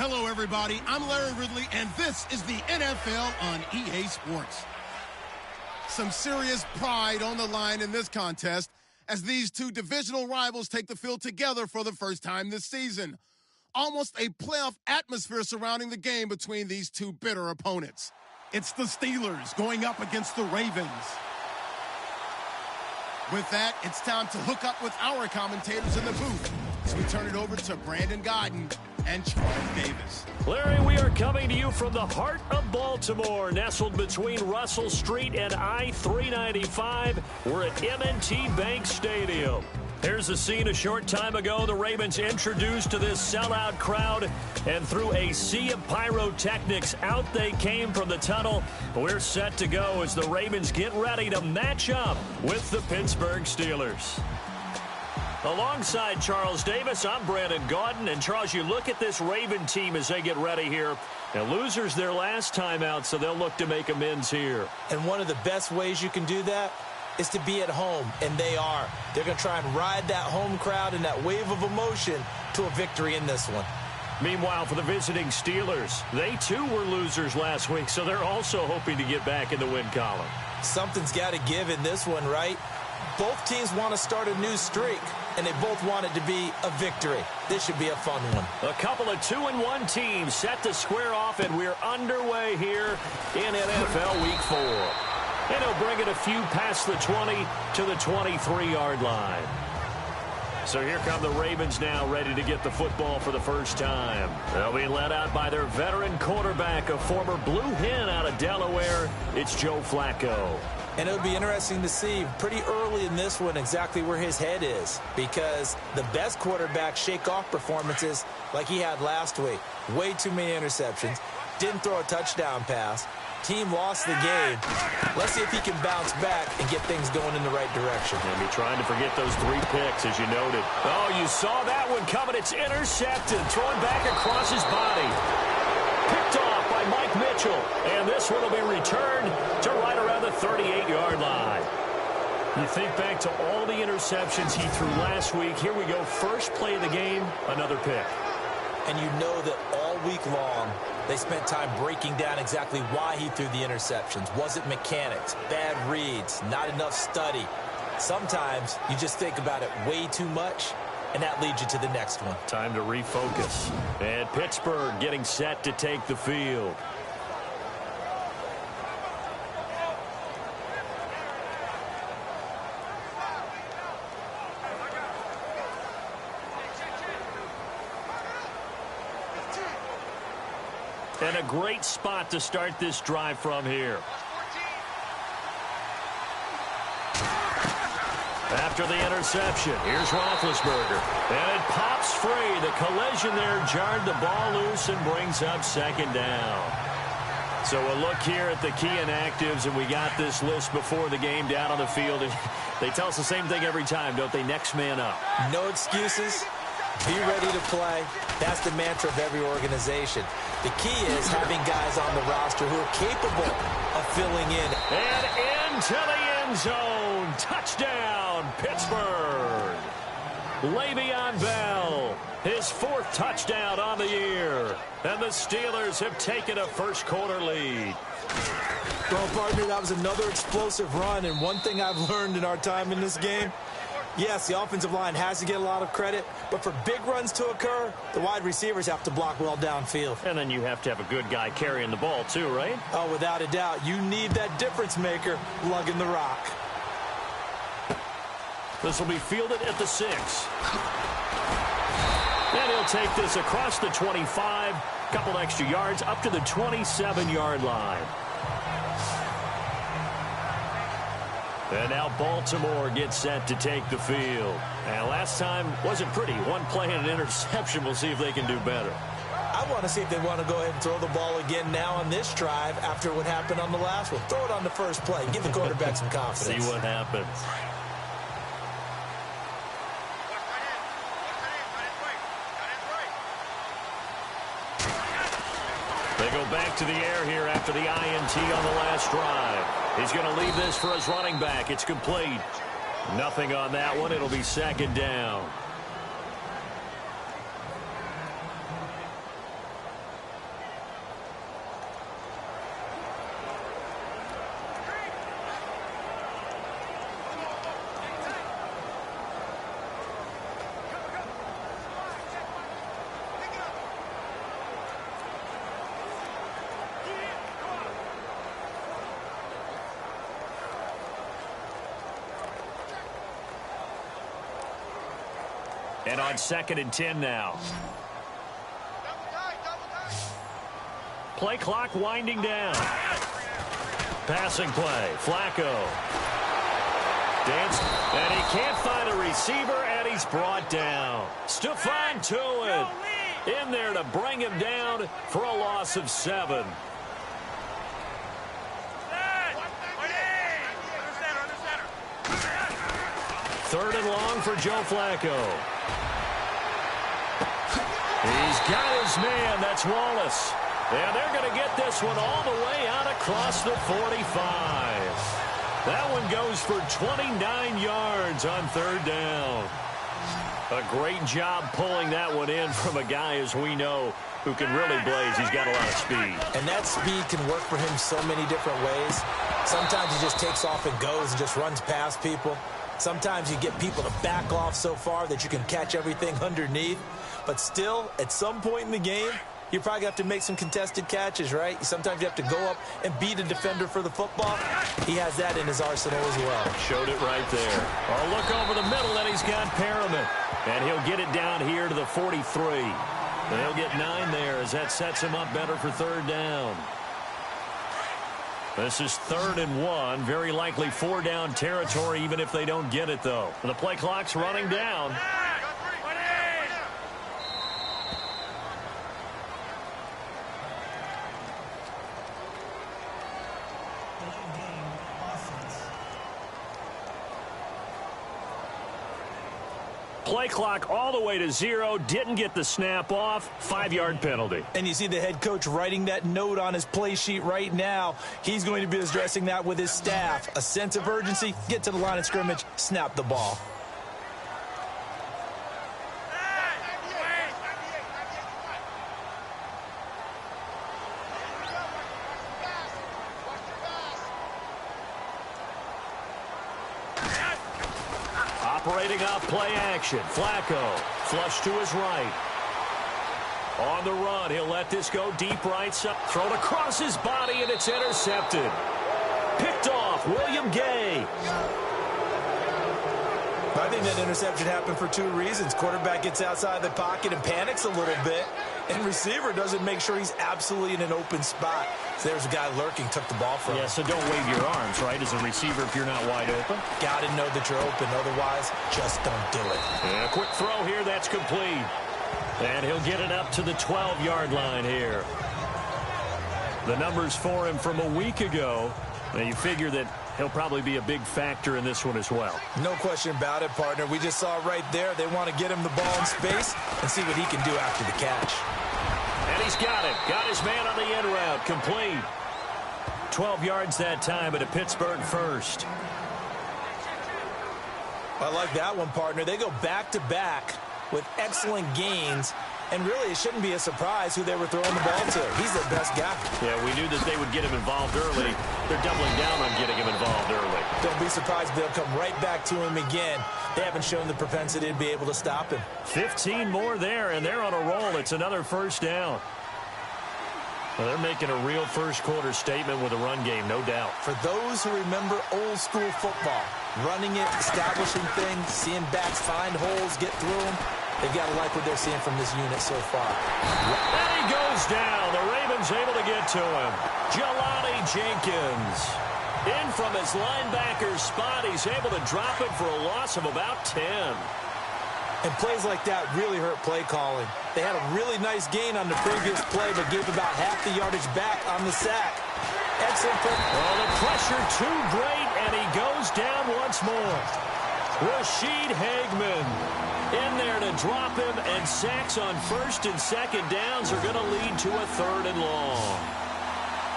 Hello, everybody. I'm Larry Ridley, and this is the NFL on EA Sports. Some serious pride on the line in this contest as these two divisional rivals take the field together for the first time this season. Almost a playoff atmosphere surrounding the game between these two bitter opponents. It's the Steelers going up against the Ravens. With that, it's time to hook up with our commentators in the booth. So we turn it over to Brandon Godden and Charles Davis. Larry, we are coming to you from the heart of Baltimore, nestled between Russell Street and I-395. We're at M&T Bank Stadium. Here's the scene a short time ago. The Ravens introduced to this sellout crowd, and through a sea of pyrotechnics, out they came from the tunnel. We're set to go as the Ravens get ready to match up with the Pittsburgh Steelers. Alongside Charles Davis, I'm Brandon Gaudin. And Charles, you look at this Raven team as they get ready here. Now, losers their last time out, so they'll look to make amends here. And one of the best ways you can do that is to be at home, and they are. They're going to try and ride that home crowd and that wave of emotion to a victory in this one. Meanwhile, for the visiting Steelers, they too were losers last week, so they're also hoping to get back in the win column. Something's got to give in this one, right? Both teams want to start a new streak, and they both want it to be a victory. This should be a fun one. A couple of 2-1 teams set to square off, and we're underway here in NFL Week 4. And he'll bring it a few past the 20 to the 23-yard line. So here come the Ravens now, ready to get the football for the first time. They'll be led out by their veteran quarterback, a former Blue Hen out of Delaware. It's Joe Flacco. And it'll be interesting to see pretty early in this one exactly where his head is, because the best quarterbacks shake off performances like he had last week. Way too many interceptions. Didn't throw a touchdown pass. Team lost the game. Let's see if he can bounce back and get things going in the right direction. And be trying to forget those 3 picks, as you noted. Oh, you saw that one coming. It's intercepted. Thrown back across his body. Picked off by Mike Mitchell. And this one will be returned to right around the 38-yard line. You think back to all the interceptions he threw last week. Here we go. First play of the game, another pick. And you know that all week long, they spent time breaking down exactly why he threw the interceptions. Was it mechanics, bad reads, not enough study? Sometimes you just think about it way too much, and that leads you to the next one. Time to refocus. And Pittsburgh getting set to take the field. And a great spot to start this drive from here. After the interception, here's Roethlisberger. And it pops free. The collision there jarred the ball loose and brings up second down. So a look here at the key inactives, and we got this list before the game down on the field. And they tell us the same thing every time, don't they? Next man up. No excuses. Be ready to play. That's the mantra of every organization. The key is having guys on the roster who are capable of filling in. And into the end zone. Touchdown, Pittsburgh. Le'Veon Bell, his 4th touchdown on the year. And the Steelers have taken a first-quarter lead. Well, partner, that was another explosive run. And one thing I've learned in our time in this game, yes, the offensive line has to get a lot of credit, but for big runs to occur, the wide receivers have to block well downfield. And then you have to have a good guy carrying the ball too, right? Oh, without a doubt. You need that difference maker lugging the rock. This will be fielded at the 6. And he'll take this across the 25, couple extra yards, up to the 27-yard line. And now Baltimore gets set to take the field. And last time wasn't pretty. One play and an interception. We'll see if they can do better. I want to see if they want to go ahead and throw the ball again now on this drive after what happened on the last one. Throw it on the first play. Give the quarterback some confidence. See what happens. They go back to the air here after the INT on the last drive. He's going to leave this for his running back. It's complete. Nothing on that one. It'll be second down. And on 2nd and 10 now. Play clock winding down. Passing play. Flacco. Dance. And he can't find a receiver, and he's brought down. Stephon Tuitt in there to bring him down for a loss of 7. Third and long for Joe Flacco. He's got his man. That's Wallace. And they're going to get this one all the way out across the 45. That one goes for 29 yards on 3rd down. A great job pulling that one in from a guy, as we know, who can really blaze. He's got a lot of speed. And that speed can work for him so many different ways. Sometimes he just takes off and goes and just runs past people. Sometimes you get people to back off so far that you can catch everything underneath. But still, at some point in the game, you probably have to make some contested catches, right? Sometimes you have to go up and beat a defender for the football. He has that in his arsenal as well. Showed it right there. Oh, look over the middle, and he's got Perriman. And he'll get it down here to the 43. And he'll get 9 there as that sets him up better for 3rd down. This is 3rd and 1. Very likely 4-down territory, even if they don't get it, though. The play clock's running down. Play clock all the way to 0. Didn't get the snap off. 5-yard penalty. And you see the head coach writing that note on his play sheet right now. He's going to be addressing that with his staff. A sense of urgency. Get to the line of scrimmage. Snap the ball. Operating off play action. Flacco. Flush to his right. On the run. He'll let this go deep right side. Thrown across his body, and it's intercepted. Picked off. William Gay. I think that interception happened for 2 reasons. Quarterback gets outside the pocket and panics a little bit. And receiver doesn't make sure he's absolutely in an open spot. So there's a guy lurking, took the ball from him. Yeah, so don't wave your arms, right, as a receiver if you're not wide open. Got to know that you're open. Otherwise, just don't do it. And a quick throw here. That's complete. And he'll get it up to the 12-yard line here. The numbers for him from a week ago. Now, you figure that he'll probably be a big factor in this one as well. No question about it, partner. We just saw right there. They want to get him the ball in space and see what he can do after the catch. And he's got it. Got his man on the in route. Complete. 12 yards that time, but a Pittsburgh first. I like that one, partner. They go back-to-back with excellent gains. And really, it shouldn't be a surprise who they were throwing the ball to. He's their best guy. Yeah, we knew that they would get him involved early. They're doubling down on getting him involved early. Don't be surprised if they'll come right back to him again. They haven't shown the propensity to be able to stop him. 15 more there, and they're on a roll. It's another 1st down. Well, they're making a real first-quarter statement with a run game, no doubt. For those who remember old-school football, running it, establishing things, seeing backs find holes, get through them, they've got to like what they're seeing from this unit so far. And he goes down. The Ravens able to get to him. Jelani Jenkins. In from his linebacker spot. He's able to drop it for a loss of about 10. And plays like that really hurt play calling. They had a really nice gain on the previous play, but gave about half the yardage back on the sack. Excellent play. Well, the pressure too great, and he goes down once more. Rashid Hageman in there to drop him, and sacks on 1st and 2nd downs are going to lead to a 3rd and long.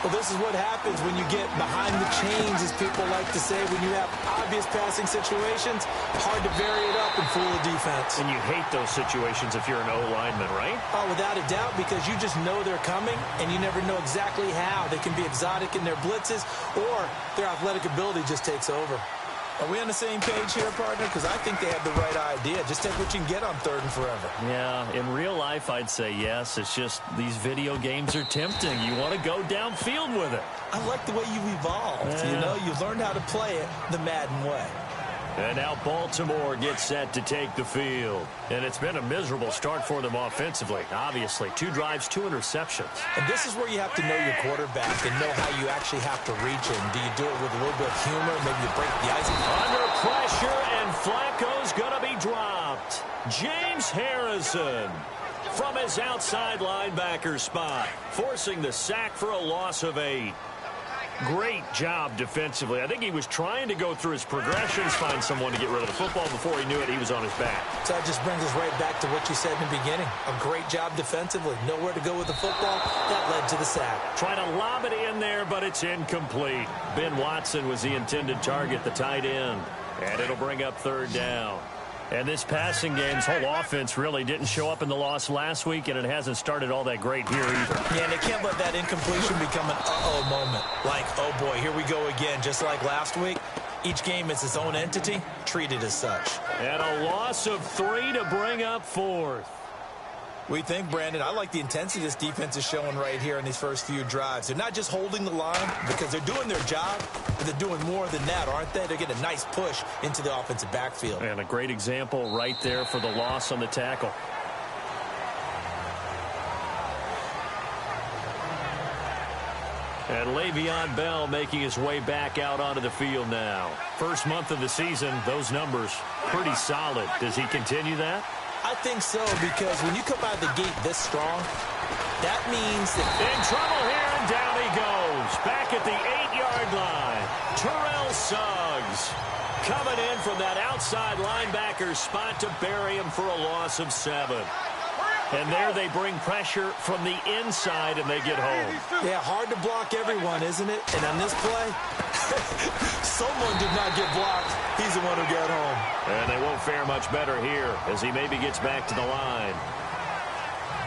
Well, this is what happens when you get behind the chains, as people like to say. When you have obvious passing situations, hard to vary it up and fool the defense. And you hate those situations if you're an O-lineman, right? Oh, without a doubt, because you just know they're coming, and you never know exactly how. They can be exotic in their blitzes, or their athletic ability just takes over. Are we on the same page here, partner? Because I think they have the right idea. Just take what you can get on 3rd and forever. Yeah, in real life, I'd say yes. It's just these video games are tempting. You want to go downfield with it. I like the way you've evolved. Yeah. You know, you've learned how to play it the Madden way. And now Baltimore gets set to take the field. And it's been a miserable start for them offensively, obviously. 2 drives, 2 interceptions. And this is where you have to know your quarterback and know how you actually have to reach him. Do you do it with a little bit of humor? Maybe you break the ice. Under pressure, and Flacco's going to be dropped. James Harrison from his outside linebacker spot, forcing the sack for a loss of 8. Great job defensively. I think he was trying to go through his progressions, find someone to get rid of the football. Before he knew it, he was on his back. So that just brings us right back to what you said in the beginning. A great job defensively. Nowhere to go with the football. That led to the sack. Trying to lob it in there, but it's incomplete. Ben Watson was the intended target, the tight end. And it'll bring up 3rd down. And this passing game's whole offense really didn't show up in the loss last week, and it hasn't started all that great here either. Yeah, and they can't let that incompletion become an uh-oh moment. Like, oh boy, here we go again, just like last week. Each game is its own entity, treated as such. And a loss of 3 to bring up 4th. We think, Brandon, I like the intensity this defense is showing right here in these first few drives. They're not just holding the line because they're doing their job, but they're doing more than that, aren't they? They're getting a nice push into the offensive backfield. And a great example right there for the loss on the tackle. And Le'Veon Bell making his way back out onto the field now. First month of the season, those numbers pretty solid. Does he continue that? I think so, because when you come out of the gate this strong, that means that... In trouble here, and down he goes. Back at the 8-yard line. Terrell Suggs coming in from that outside linebacker spot to bury him for a loss of 7. And there they bring pressure from the inside, and they get home. Yeah, hard to block everyone, isn't it? And on this play, someone did not get blocked. He's the one who got home. And they won't fare much better here as he maybe gets back to the line.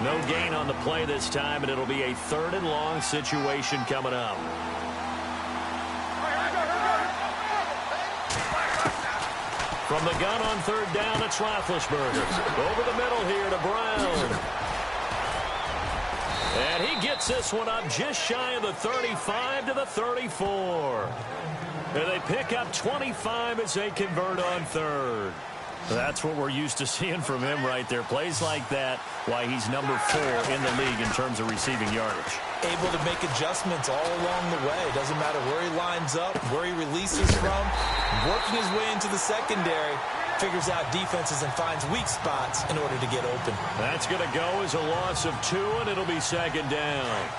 No gain on the play this time, and it'll be a 3rd and long situation coming up. From the gun on 3rd down, it's Roethlisberger. Over the middle here to Brown. And he gets this one up just shy of the 35 to the 34. And they pick up 25 as they convert on 3rd. That's what we're used to seeing from him right there. Plays like that, why he's number 4 in the league in terms of receiving yardage. Able to make adjustments all along the way. Doesn't matter where he lines up, where he releases from. Working his way into the secondary. Figures out defenses and finds weak spots in order to get open. That's going to go as a loss of 2, and it'll be 2nd down.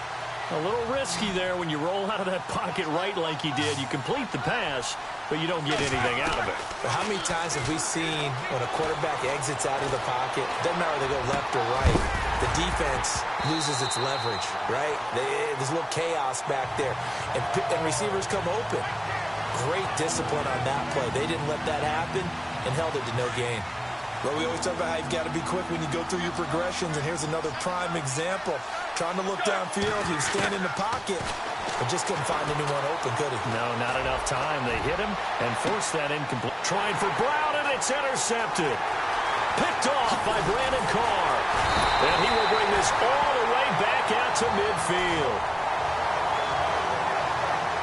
A little risky there when you roll out of that pocket right like he did. You complete the pass, but you don't get anything out of it. But how many times have we seen when a quarterback exits out of the pocket, doesn't matter whether they go left or right, the defense loses its leverage, right? There's a little chaos back there, and receivers come open. Great discipline on that play. They didn't let that happen and held it to no gain. Well, we always talk about how you've got to be quick when you go through your progressions, and here's another prime example. Trying to look downfield, he was standing in the pocket, but just couldn't find anyone open, could he? No, not enough time. They hit him and forced that incomplete. Trying for Brown, and it's intercepted. Picked off by Brandon Carr. And he will bring this all the way back out to midfield.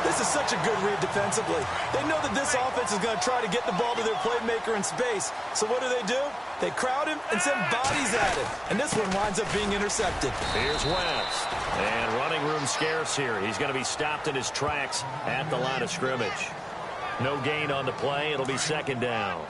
This is such a good read defensively. They know that this offense is going to try to get the ball to their playmaker in space. So what do? They crowd him and send bodies at him. And this one winds up being intercepted. Here's West. And running room scarce here. He's going to be stopped in his tracks at the line of scrimmage. No gain on the play. It'll be 2nd down.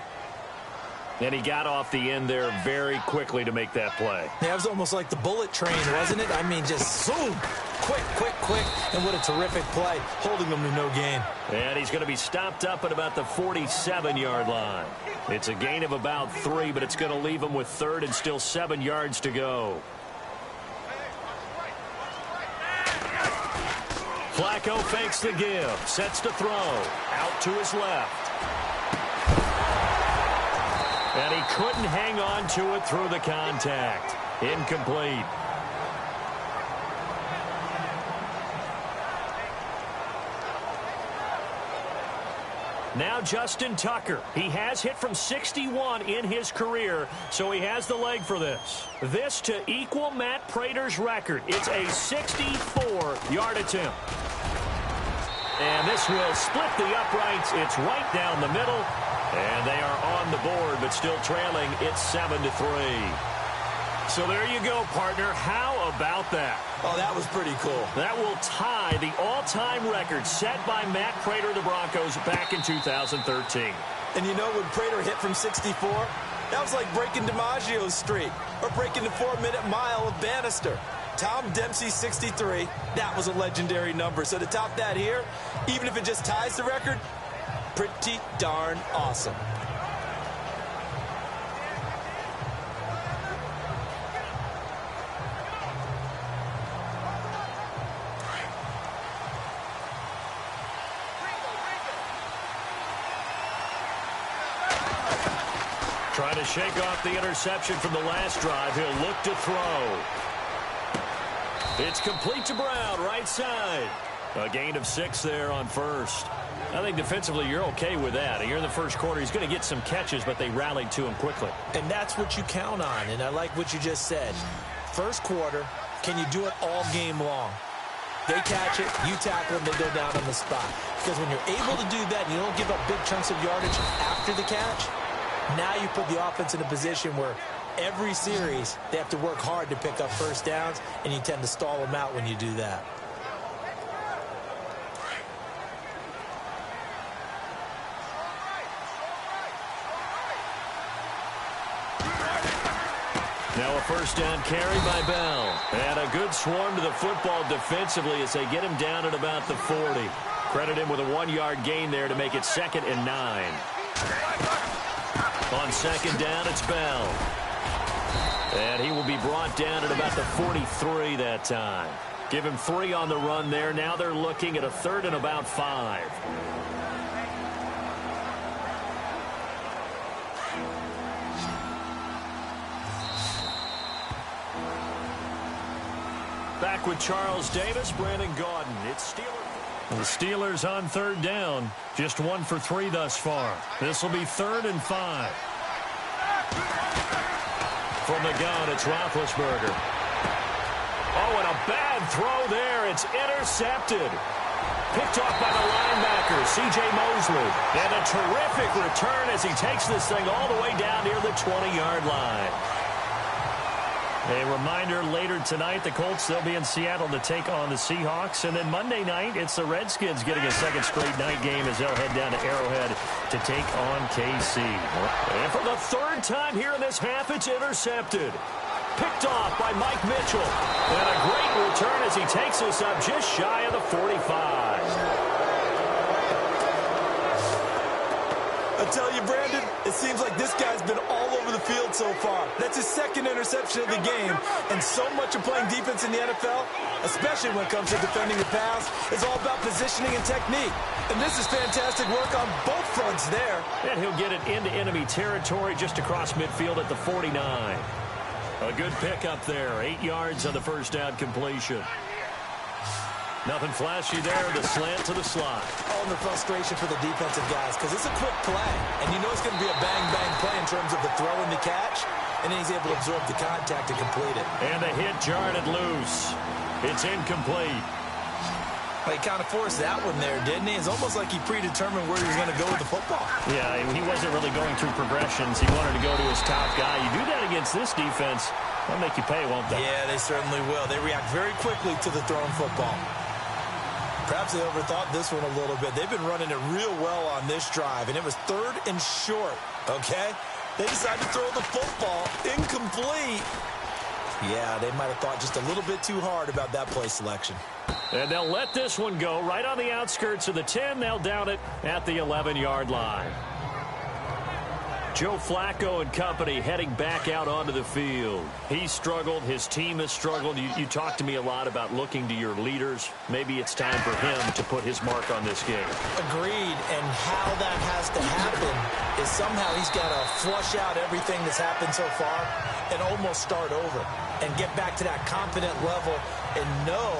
And he got off the end there very quickly to make that play. Yeah, it was almost like the bullet train, wasn't it? I mean, just zoom. Quick, quick, quick. And what a terrific play, holding him to no gain. And he's going to be stopped up at about the 47-yard line. It's a gain of about 3, but it's going to leave him with 3rd and still 7 yards to go. Flacco fakes the give, sets to throw, out to his left. And he couldn't hang on to it through the contact. Incomplete. Now Justin Tucker. He has hit from 61 in his career, so he has the leg for this. This to equal Matt Prater's record. It's a 64-yard attempt. And this will split the uprights. It's right down the middle. And they are on the board, but still trailing. It's 7-3. So there you go, partner. How about that? Oh, that was pretty cool. That will tie the all-time record set by Matt Prater of the Broncos back in 2013. And you know, when Prater hit from 64, that was like breaking DiMaggio's streak or breaking the 4-minute mile of Bannister. Tom Dempsey, 63. That was a legendary number. So to top that here, even if it just ties the record, pretty darn awesome. Trying to shake off the interception from the last drive. He'll look to throw. It's complete to Brown, right side. A gain of 6 there on first. I think defensively you're okay with that. Here in the first quarter, he's going to get some catches, but they rallied to him quickly. And that's what you count on, and I like what you just said. First quarter, can you do it all game long? They catch it, you tackle them, they go down on the spot. Because when you're able to do that and you don't give up big chunks of yardage after the catch, now you put the offense in a position where every series they have to work hard to pick up first downs, and you tend to stall them out when you do that. Now a first down carry by Bell. And a good swarm to the football defensively as they get him down at about the 40. Credit him with a 1-yard gain there to make it 2nd and 9. On second down, it's Bell. And he will be brought down at about the 43 that time. Give him 3 on the run there. Now they're looking at a 3rd and about 5. Back with Charles Davis, Brandon Gaudin. It's Steelers. The Steelers on 3rd down. Just 1 for 3 thus far. This will be 3rd and 5. From the gun, it's Roethlisberger. Oh, and a bad throw there. It's intercepted. Picked off by the linebacker, C.J. Mosley. And a terrific return as he takes this thing all the way down near the 20-yard line. A reminder, later tonight, the Colts, they'll be in Seattle to take on the Seahawks. And then Monday night, it's the Redskins getting a 2nd straight night game as they'll head down to Arrowhead to take on KC. And for the 3rd time here in this half, it's intercepted. Picked off by Mike Mitchell. And a great return as he takes us up just shy of the 45. I tell you, Brandon, it seems like this guy's been all over the field so far. That's his 2nd interception of the game. And so much of playing defense in the NFL, especially when it comes to defending the pass, is all about positioning and technique. And this is fantastic work on both fronts there. And he'll get it into enemy territory just across midfield at the 49. A good pickup there. 8 yards on the first down completion. Nothing flashy there. The slant to the slot. Oh, and the frustration for the defensive guys, because it's a quick play. And you know it's going to be a bang-bang play in terms of the throw and the catch. And then he's able to absorb the contact and complete it. And the hit jarred it loose. It's incomplete. Well, he kind of forced that one there, didn't he? It's almost like he predetermined where he was going to go with the football. Yeah, he wasn't really going through progressions. He wanted to go to his top guy. You do that against this defense, they'll make you pay, won't they? Yeah, they certainly will. They react very quickly to the thrown football. Perhaps they overthought this one a little bit. They've been running it real well on this drive, and it was 3rd and short, okay? They decided to throw the football incomplete. Yeah, they might have thought just a little bit too hard about that play selection. And they'll let this one go right on the outskirts of the 10. They'll down it at the 11-yard line. Joe Flacco and company heading back out onto the field. He struggled. His team has struggled. You talk to me a lot about looking to your leaders. Maybe it's time for him to put his mark on this game. Agreed. And how that has to happen is somehow he's got to flush out everything that's happened so far and almost start over and get back to that confident level and know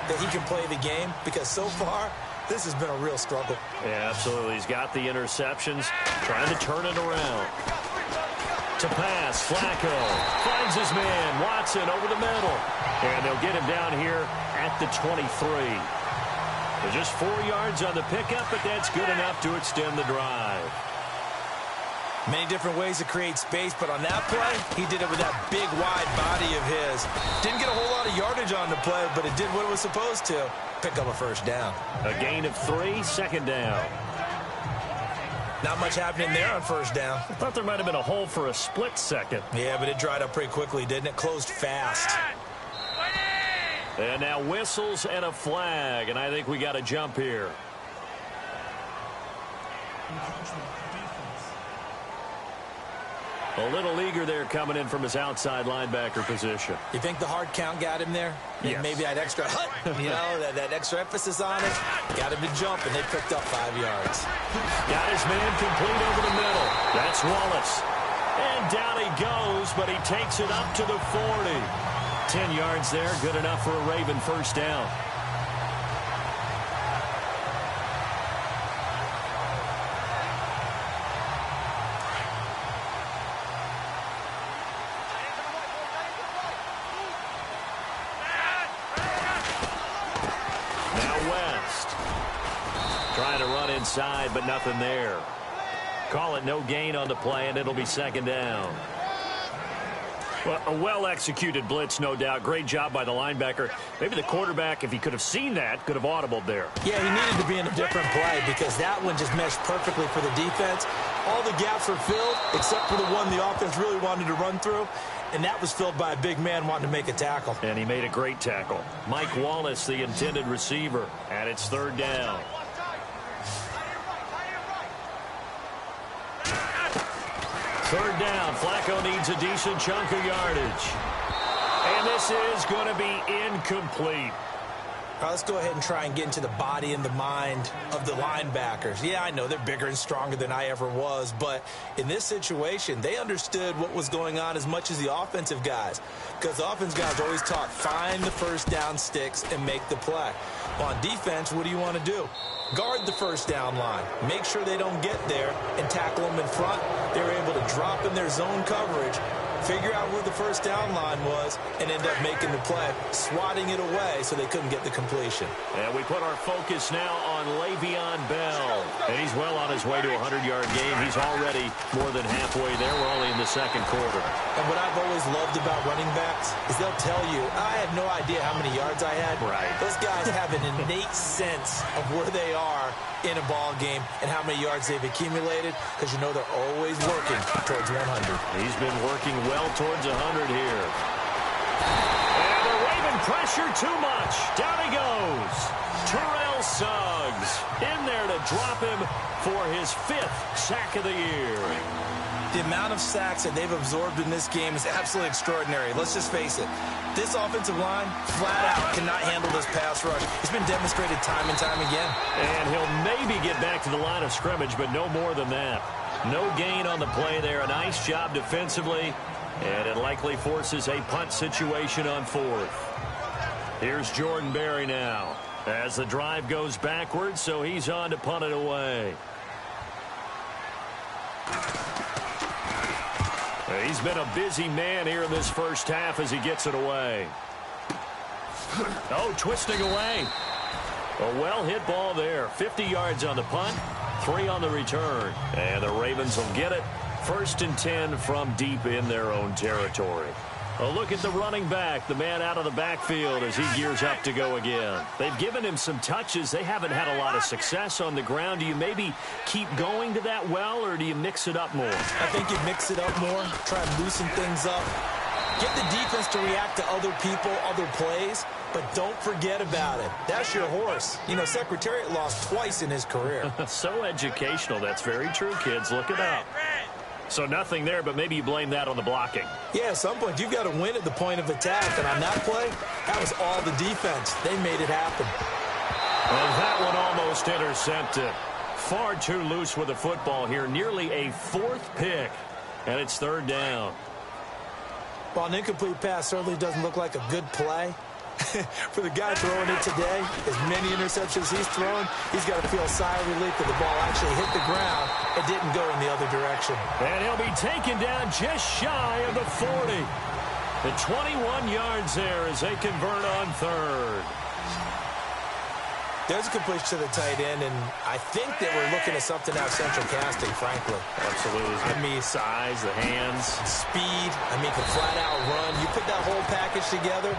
that he can play the game, because so far this has been a real struggle. Yeah, absolutely. He's got the interceptions, trying to turn it around. To pass, Flacco finds his man, Watson, over the middle. And they'll get him down here at the 23. Just 4 yards on the pickup, but that's good enough to extend the drive. Many different ways to create space, but on that play, he did it with that big, wide body of his. Didn't get a whole lot of yardage on the play, but it did what it was supposed to. Pick up a first down. A gain of 3, second down. Not much happening there on first down. I thought there might have been a hole for a split second. Yeah, but it dried up pretty quickly, didn't it? Closed fast. And now whistles and a flag, and I think we got a jump here. A little eager there coming in from his outside linebacker position. You think the hard count got him there? Yes. Maybe that extra you know, that extra emphasis on it. Got him to jump, and they picked up 5 yards. Got his man complete over the middle. That's Wallace. And down he goes, but he takes it up to the 40. 10 yards there, good enough for a Raven first down. Trying to run inside, but nothing there. Call it no gain on the play, and it'll be second down. Well, a well-executed blitz, no doubt. Great job by the linebacker. Maybe the quarterback, if he could have seen that, could have audibled there. Yeah, he needed to be in a different play because that one just meshed perfectly for the defense. All the gaps were filled except for the one the offense really wanted to run through, and that was filled by a big man wanting to make a tackle. And he made a great tackle. Mike Wallace, the intended receiver, and it's third down. Third down. Flacco needs a decent chunk of yardage. And this is going to be incomplete. All right, let's go ahead and try and get into the body and the mind of the linebackers. Yeah, I know they're bigger and stronger than I ever was, but in this situation, they understood what was going on as much as the offensive guys. Because the offensive guys always taught, find the first down sticks and make the play. Well, on defense, what do you want to do? Guard the first down line. Make sure they don't get there and tackle them in front. They were able to drop in their zone coverage, figure out where the first down line was, and end up making the play, swatting it away so they couldn't get the completion. And we put our focus now on Le'Veon Bell. And he's well on his way to a 100-yard game. He's already more than halfway there. We're only in the second quarter. And what I've always loved about running backs is they'll tell you, I had no idea how many yards I had. Right. Those guys have an innate sense of where they are in a ball game and how many yards they've accumulated, because you know they're always working towards 100. He's been working well towards 100 here. And the Raven pressure too much. Down he goes. Terrell Suggs in there to drop him for his 5th sack of the year. The amount of sacks that they've absorbed in this game is absolutely extraordinary. Let's just face it. This offensive line, flat out, cannot handle this pass rush. It's been demonstrated time and time again. And he'll maybe get back to the line of scrimmage, but no more than that. No gain on the play there. A nice job defensively, and it likely forces a punt situation on 4th. Here's Jordan Berry now as the drive goes backwards, so he's on to punt it away. He's been a busy man here in this first half as he gets it away. Oh, twisting away. A well-hit ball there. 50 yards on the punt, 3 on the return. And the Ravens will get it. 1st and 10 from deep in their own territory. A look at the running back, the man out of the backfield as he gears up to go again. They've given him some touches. They haven't had a lot of success on the ground. Do you maybe keep going to that well, or do you mix it up more? I think you mix it up more, try and loosen things up. Get the defense to react to other people, other plays, but don't forget about it. That's your horse. You know, Secretariat lost twice in his career. So educational. That's very true, kids. Look it up. So nothing there, but maybe you blame that on the blocking. Yeah, at some point, you've got to win at the point of attack. And on that play, that was all the defense. They made it happen. And that one almost intercepted. Far too loose with the football here. Nearly a 4th pick. And it's 3rd down. Well, an incomplete pass certainly doesn't look like a good play. For the guy throwing it today, as many interceptions he's thrown, he's got to feel a sigh of relief that the ball actually hit the ground and didn't go in the other direction. And he'll be taken down just shy of the 40. The 21 yards there as they convert on 3rd. There's a completion to the tight end, and I think that we're looking at something out of central casting, frankly. Absolutely. I mean, size, the hands. Speed. I mean, can flat out run. You put that whole package together,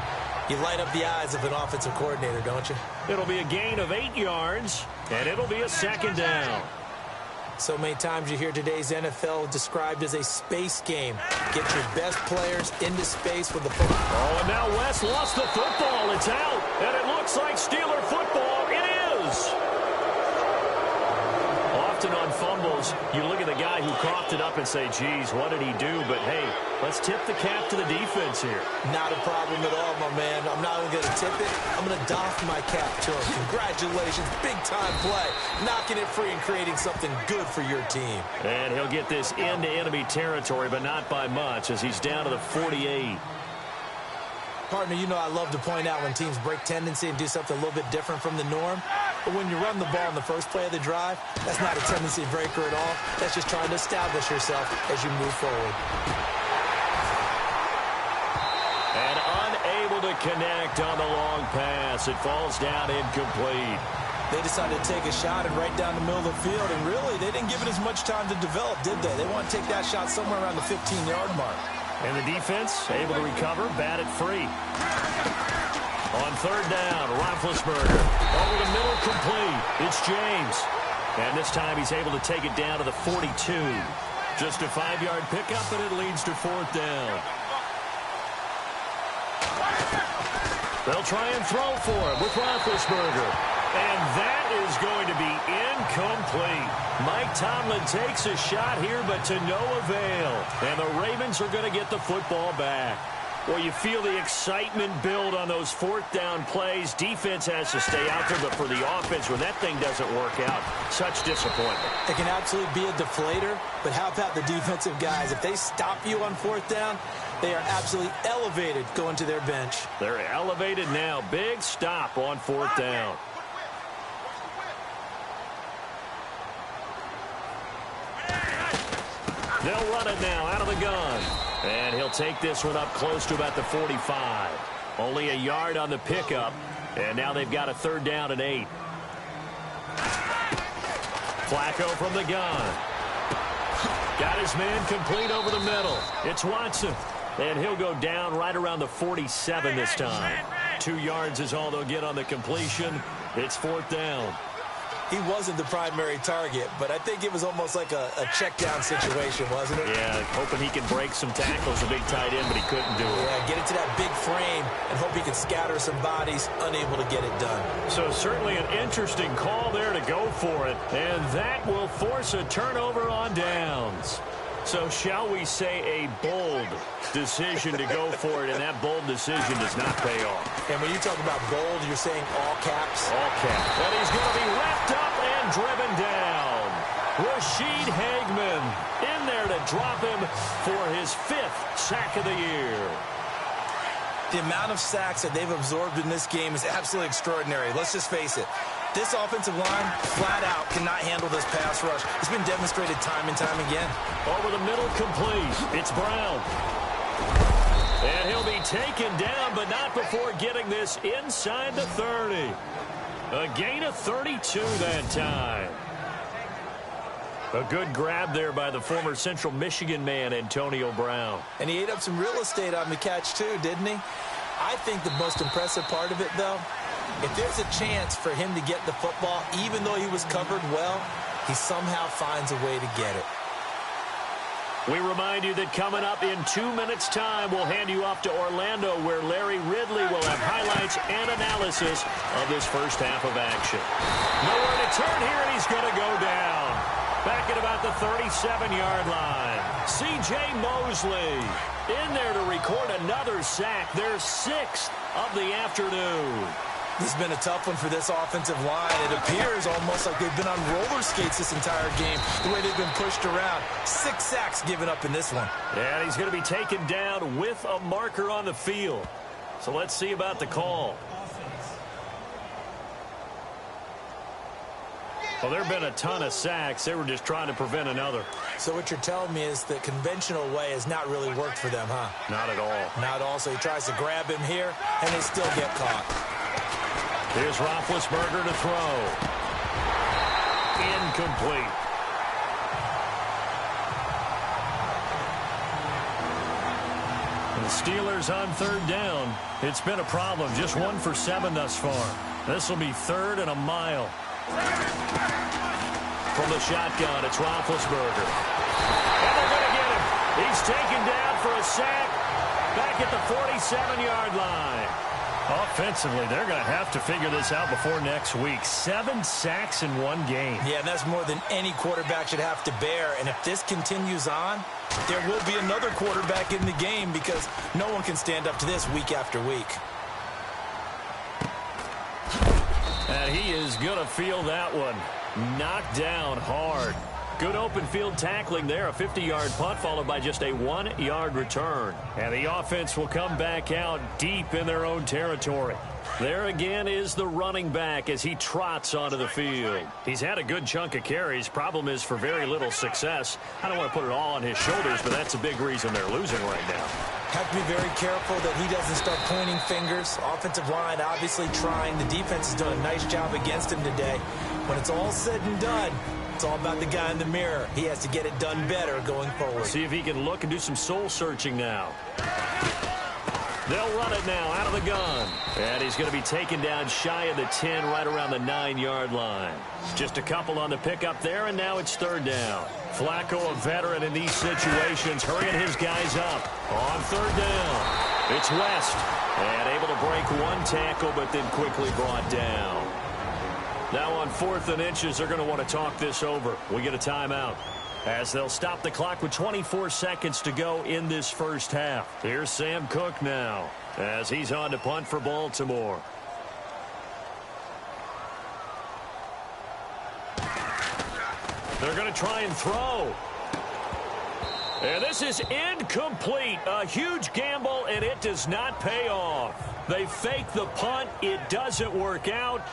you light up the eyes of an offensive coordinator, don't you? It'll be a gain of 8 yards, and it'll be a second down. So many times you hear today's NFL described as a space game. Get your best players into space with the football. Oh, and now West lost the football. It's out, and it looks like Steeler football. It is. Often on fumbles, you look at the guy who coughed it up and say, geez, what did he do? But, hey, let's tip the cap to the defense here. Not a problem at all, my man. I'm not even going to tip it. I'm going to doff my cap to him. Congratulations. Big-time play. Knocking it free and creating something good for your team. And he'll get this into enemy territory, but not by much, as he's down to the 48. Partner, you know I love to point out when teams break tendency and do something a little bit different from the norm. But when you run the ball in the first play of the drive, that's not a tendency breaker at all. That's just trying to establish yourself as you move forward. And unable to connect on the long pass. It falls down incomplete. They decided to take a shot and right down the middle of the field, and really, they didn't give it as much time to develop, did they? They want to take that shot somewhere around the 15-yard mark. And the defense able to recover, bat it free. On third down, Roethlisberger over the middle, complete. It's James. And this time he's able to take it down to the 42. Just a 5-yard pickup, and it leads to fourth down. They'll try and throw for him with Roethlisberger. And that is going to be incomplete. Mike Tomlin takes a shot here, but to no avail. And the Ravens are going to get the football back. Well, you feel the excitement build on those fourth down plays. Defense has to stay out there, but for the offense, when that thing doesn't work out, such disappointment. It can absolutely be a deflator, but how about the defensive guys? If they stop you on fourth down, they are absolutely elevated going to their bench. They're elevated now. Big stop on fourth down. They'll run it now out of the gun. And he'll take this one up close to about the 45. Only a yard on the pickup. And now they've got a third down and 8. Flacco from the gun. Got his man complete over the middle. It's Watson. And he'll go down right around the 47 this time. 2 yards is all they'll get on the completion. It's fourth down. He wasn't the primary target, but I think it was almost like a check down situation, wasn't it? Yeah, hoping he can break some tackles, a big tight end, but he couldn't do it. Yeah, get it to that big frame and hope he can scatter some bodies, unable to get it done. So certainly an interesting call there to go for it, and that will force a turnover on downs. So shall we say a bold decision to go for it, and that bold decision does not pay off. And when you talk about bold, you're saying all caps? All caps. And he's going to be wrapped up and driven down. Rashid Hagman in there to drop him for his 5th sack of the year. The amount of sacks that they've absorbed in this game is absolutely extraordinary. Let's just face it. This offensive line, flat out, cannot handle this pass rush. It's been demonstrated time and time again. Over the middle, complete. It's Brown. And he'll be taken down, but not before getting this inside the 30. A gain of 32 that time. A good grab there by the former Central Michigan man, Antonio Brown. And he ate up some real estate on the catch, too, didn't he? I think the most impressive part of it, though, if there's a chance for him to get the football, even though he was covered well, he somehow finds a way to get it. We remind you that coming up in 2 minutes' time, we'll hand you off to Orlando, where Larry Ridley will have highlights and analysis of this first half of action. Nowhere to turn here, and he's going to go down. Back at about the 37-yard line. C.J. Mosley in there to record another sack, their 6th of the afternoon. This has been a tough one for this offensive line. It appears almost like they've been on roller skates this entire game, the way they've been pushed around. 6 sacks given up in this one. And he's going to be taken down with a marker on the field. So let's see about the call. Well, there have been a ton of sacks. They were just trying to prevent another. So what you're telling me is the conventional way has not really worked for them, huh? Not at all. Not at all. So he tries to grab him here, and they still get caught. Here's Roethlisberger to throw. Incomplete. The Steelers on third down. It's been a problem. Just 1 for 7 thus far. This will be 3rd and a mile. From the shotgun, it's Roethlisberger. And they're going to get him. He's taken down for a sack back at the 47-yard line. Offensively, they're going to have to figure this out before next week. 7 sacks in one game. Yeah, and that's more than any quarterback should have to bear. And if this continues on, there will be another quarterback in the game because no one can stand up to this week after week. And he is going to feel that one. Knocked down hard. Good open field tackling there. A 50-yard punt followed by just a 1-yard return. And the offense will come back out deep in their own territory. There again is the running back as he trots onto the field. He's had a good chunk of carries. Problem is for very little success. I don't want to put it all on his shoulders, but that's a big reason they're losing right now. Have to be very careful that he doesn't start pointing fingers. Offensive line obviously trying. The defense has done a nice job against him today. When it's all said and done, it's all about the guy in the mirror. He has to get it done better going forward. See if he can look and do some soul searching now. They'll run it now out of the gun. And he's going to be taken down shy of the 10, right around the 9-yard line. Just a couple on the pickup there, and now it's 3rd down. Flacco, a veteran in these situations, hurrying his guys up. On 3rd down, it's West. And able to break 1 tackle, but then quickly brought down. Now on 4th and inches, they're going to want to talk this over. We get a timeout as they'll stop the clock with 24 seconds to go in this first half. Here's Sam Cook now as he's on to punt for Baltimore. They're going to try and throw. And this is incomplete. A huge gamble, and it does not pay off. They fake the punt. It doesn't work out.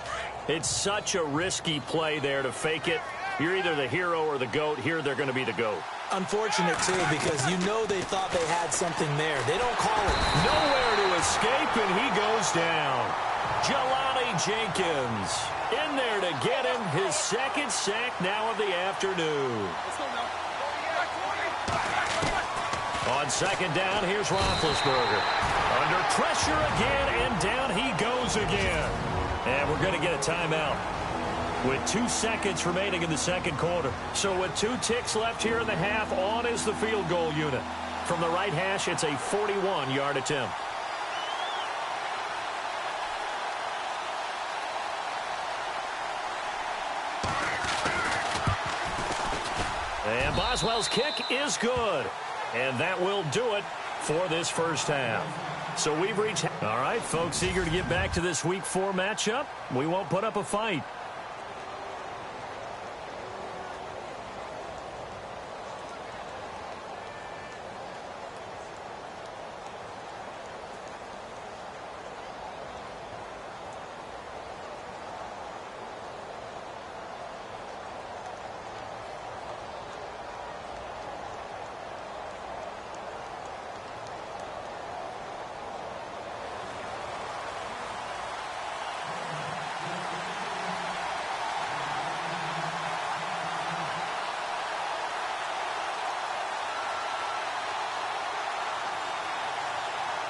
It's such a risky play there to fake it. You're either the hero or the GOAT. Here they're going to be the GOAT. Unfortunate, too, because you know they thought they had something there. They don't call it. Nowhere to escape, and he goes down. Jelani Jenkins in there to get him. His 2nd sack now of the afternoon. On 2nd down, here's Roethlisberger. Under pressure again, and down he goes again. And we're going to get a timeout with 2 seconds remaining in the 2nd quarter. So with 2 ticks left here in the half, on is the field goal unit. From the right hash, it's a 41-yard attempt. And Boswell's kick is good. And that will do it for this first half. So we've reached... All right, folks, eager to get back to this Week 4 matchup. We won't put up a fight.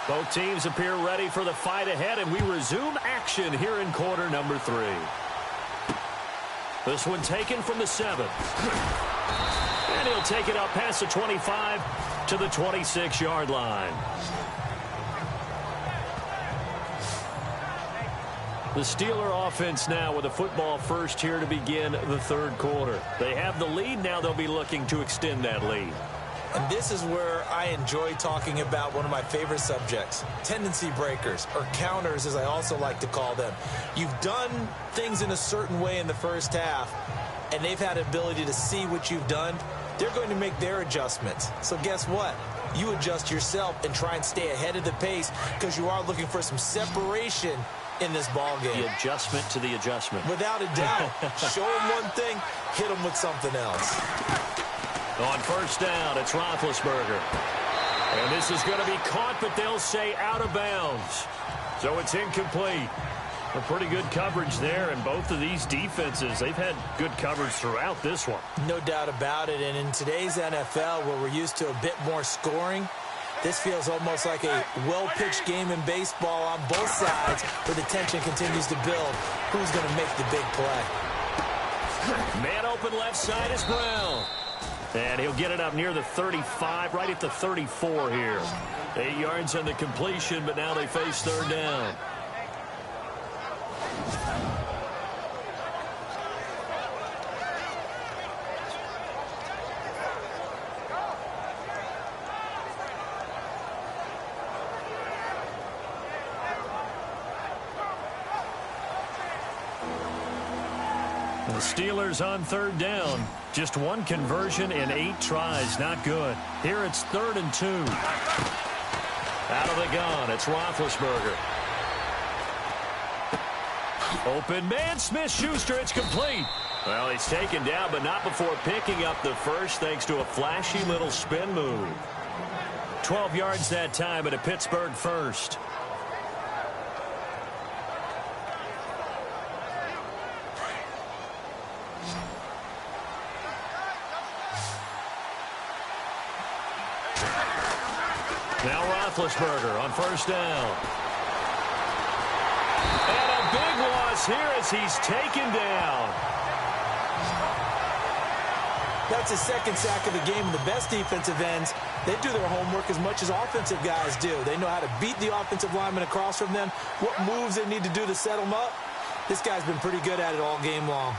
Both teams appear ready for the fight ahead, and we resume action here in quarter number 3. This one taken from the 7. And he'll take it up past the 25 to the 26-yard line. The Steeler offense now with a football first here to begin the 3rd quarter. They have the lead. Now they'll be looking to extend that lead. And this is where I enjoy talking about one of my favorite subjects, tendency breakers, or counters as I also like to call them. You've done things in a certain way in the first half, and they've had the ability to see what you've done. They're going to make their adjustments. So guess what? You adjust yourself and try and stay ahead of the pace because you are looking for some separation in this ball game. The adjustment to the adjustment. Without a doubt. Show them one thing, hit them with something else. On first down, it's Roethlisberger. And this is going to be caught, but they'll say out of bounds. So it's incomplete. A pretty good coverage there, and both of these defenses, they've had good coverage throughout this one. No doubt about it, and in today's NFL, where we're used to a bit more scoring, this feels almost like a well-pitched game in baseball on both sides, where the tension continues to build. Who's going to make the big play? Man open left side is Brown. And he'll get it up near the 35, right at the 34 here. 8 yards on the completion, but now they face third down. The Steelers on third down. Just one conversion in 8 tries. Not good. Here it's 3rd and 2. Out of the gun, it's Roethlisberger. Open man, Smith-Schuster, it's complete. Well, he's taken down, but not before picking up the first, thanks to a flashy little spin move. 12 yards that time, and a Pittsburgh first. Now Roethlisberger on first down. And a big loss here as he's taken down. That's his second sack of the game. And the best defensive ends, they do their homework as much as offensive guys do. They know how to beat the offensive lineman across from them, what moves they need to do to set them up. This guy's been pretty good at it all game long.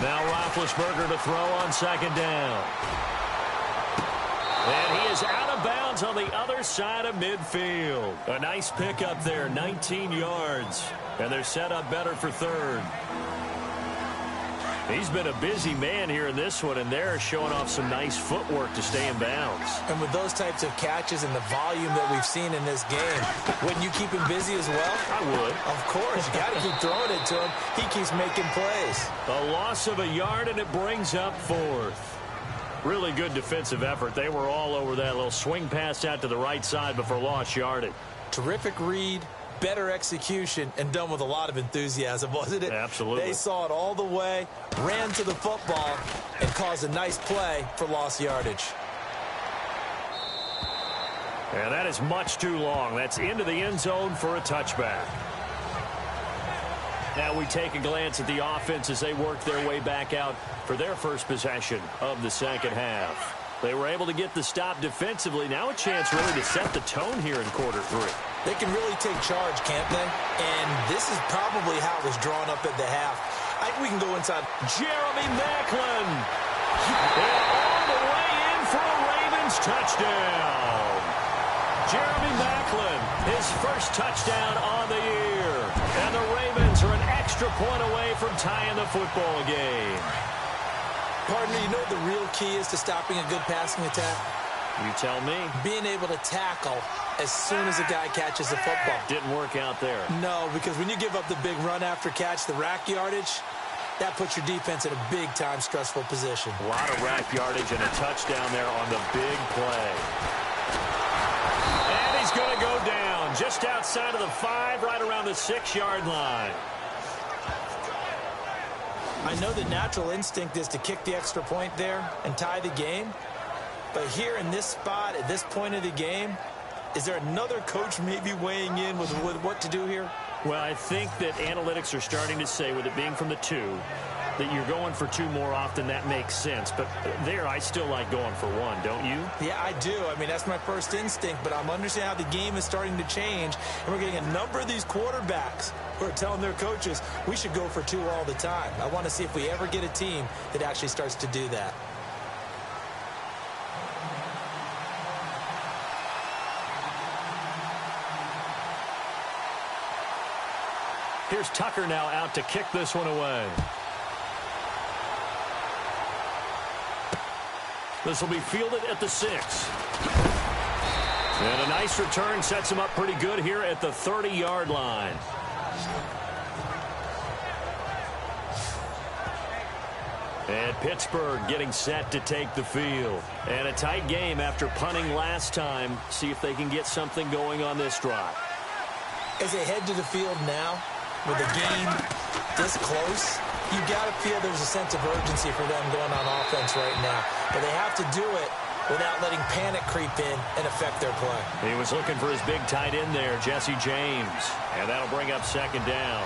Now Roethlisberger to throw on second down. And he is out of bounds on the other side of midfield. A nice pickup there, 19 yards. And they're set up better for third. He's been a busy man here in this one, and they're showing off some nice footwork to stay in bounds. And with those types of catches and the volume that we've seen in this game, wouldn't you keep him busy as well? I would. Of course. You got to keep throwing it to him. He keeps making plays. A loss of a yard, and it brings up 4th. Really good defensive effort. They were all over that little swing pass out to the right side before lost yardage. Terrific read, better execution, and done with a lot of enthusiasm, wasn't it? Absolutely. They saw it all the way, ran to the football, and caused a nice play for lost yardage. And that is much too long. That's into the end zone for a touchback. Now we take a glance at the offense as they work their way back out for their first possession of the second half. They were able to get the stop defensively. Now a chance really to set the tone here in quarter 3. They can really take charge, can't they? And this is probably how it was drawn up at the half. I think we can go inside. Jeremy Maclin. And all the way in for a Ravens touchdown. Jeremy Maclin, his first touchdown on the year. And the Ravens are an extra point away from tying the football game. Partner, you know what the real key is to stopping a good passing attack? You tell me. Being able to tackle as soon as a guy catches the football. Didn't work out there. No, because when you give up the big run after catch, the rack yardage, that puts your defense in a big-time stressful position. A lot of rack yardage and a touchdown there on the big play. And he's going to go down just outside of the 5, right around the 6-yard line. I know the natural instinct is to kick the extra point there and tie the game. But here in this spot, at this point of the game, is there another coach maybe weighing in with what to do here? Well, I think that analytics are starting to say, with it being from the 2, that you're going for 2 more often. That makes sense. But there, I still like going for 1, don't you? Yeah, I do. I mean, that's my first instinct. But I'm understanding how the game is starting to change. And we're getting a number of these quarterbacks who are telling their coaches, we should go for 2 all the time. I want to see if we ever get a team that actually starts to do that. Here's Tucker now out to kick this one away. This will be fielded at the 6. And a nice return sets him up pretty good here at the 30-yard line. And Pittsburgh getting set to take the field. And a tight game after punting last time. See if they can get something going on this drive. As they head to the field now, with the game this close, you got to feel there's a sense of urgency for them going on offense right now. But they have to do it without letting panic creep in and affect their play. He was looking for his big tight end there, Jesse James. And that'll bring up second down.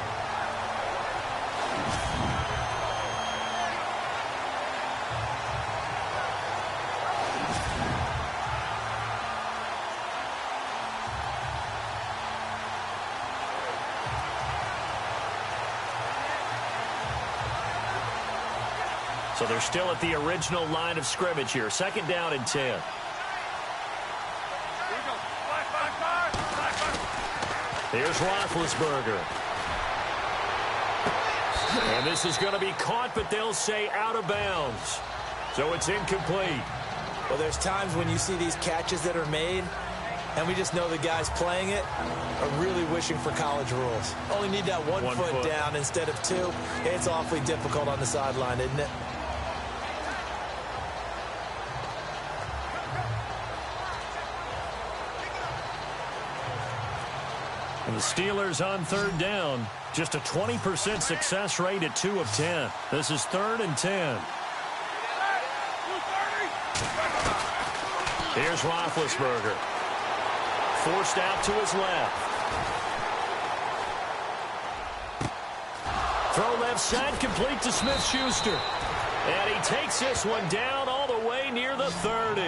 So they're still at the original line of scrimmage here. Second down and 10. Here's Roethlisberger. And this is going to be caught, but they'll say out of bounds. So it's incomplete. Well, there's times when you see these catches that are made, and we just know the guys playing it are really wishing for college rules. Only need that one foot down instead of two. It's awfully difficult on the sideline, isn't it? And the Steelers on third down. Just a 20% success rate at 2 of 10. This is 3rd and 10. Here's Roethlisberger. Forced out to his left. Throw left side, complete to Smith-Schuster. And he takes this one down all the way near the 30.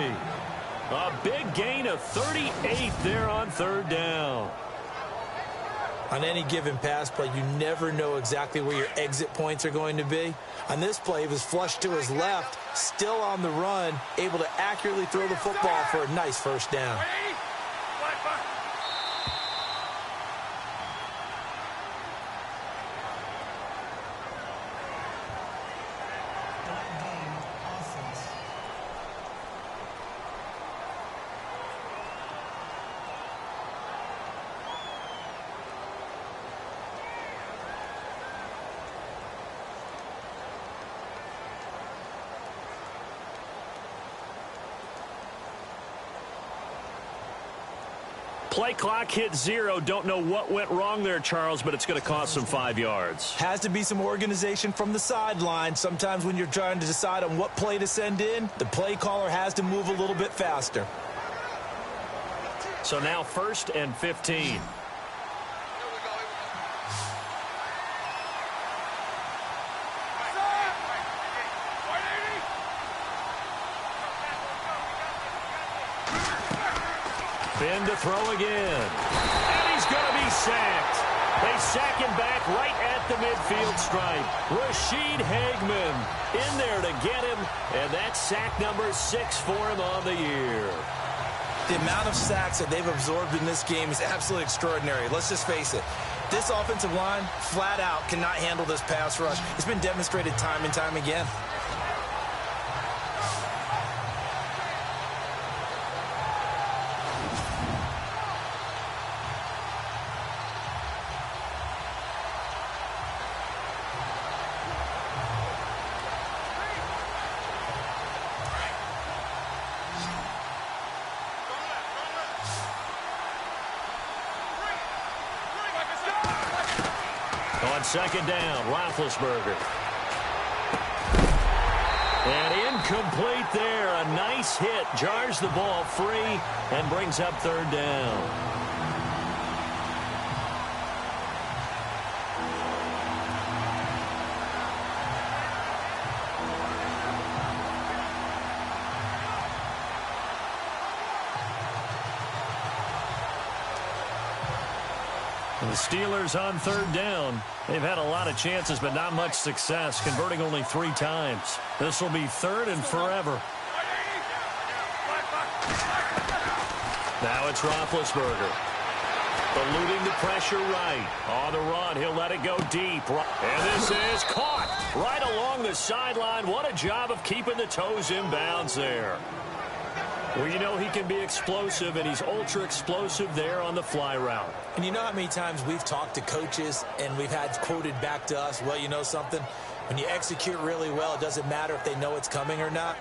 A big gain of 38 there on third down. On any given pass play, you never know exactly where your exit points are going to be. On this play, he was flushed to his left, still on the run, able to accurately throw the football for a nice first down. Play clock hit 0. Don't know what went wrong there, Charles, but it's going to cost them 5 yards. Has to be some organization from the sideline. Sometimes when you're trying to decide on what play to send in, the play caller has to move a little bit faster. So now 1st and 15. Finn to throw again. And he's going to be sacked. They sack him back right at the midfield stripe. Rashid Hagman in there to get him. And that's sack number 6 for him on the year. The amount of sacks that they've absorbed in this game is absolutely extraordinary. Let's just face it. This offensive line, flat out, cannot handle this pass rush. It's been demonstrated time and time again. On second down, Roethlisberger. And incomplete there. A nice hit. Jars the ball free and brings up third down. The Steelers on third down. They've had a lot of chances, but not much success, converting only 3 times. This will be 3rd and forever. Now it's Roethlisberger. Eluding the pressure right. On the run, he'll let it go deep. And this is caught right along the sideline. What a job of keeping the toes in bounds there. Well, you know he can be explosive, and he's ultra-explosive there on the fly route. And you know how many times we've talked to coaches and we've had quoted back to us, well, you know something? When you execute really well, it doesn't matter if they know it's coming or not.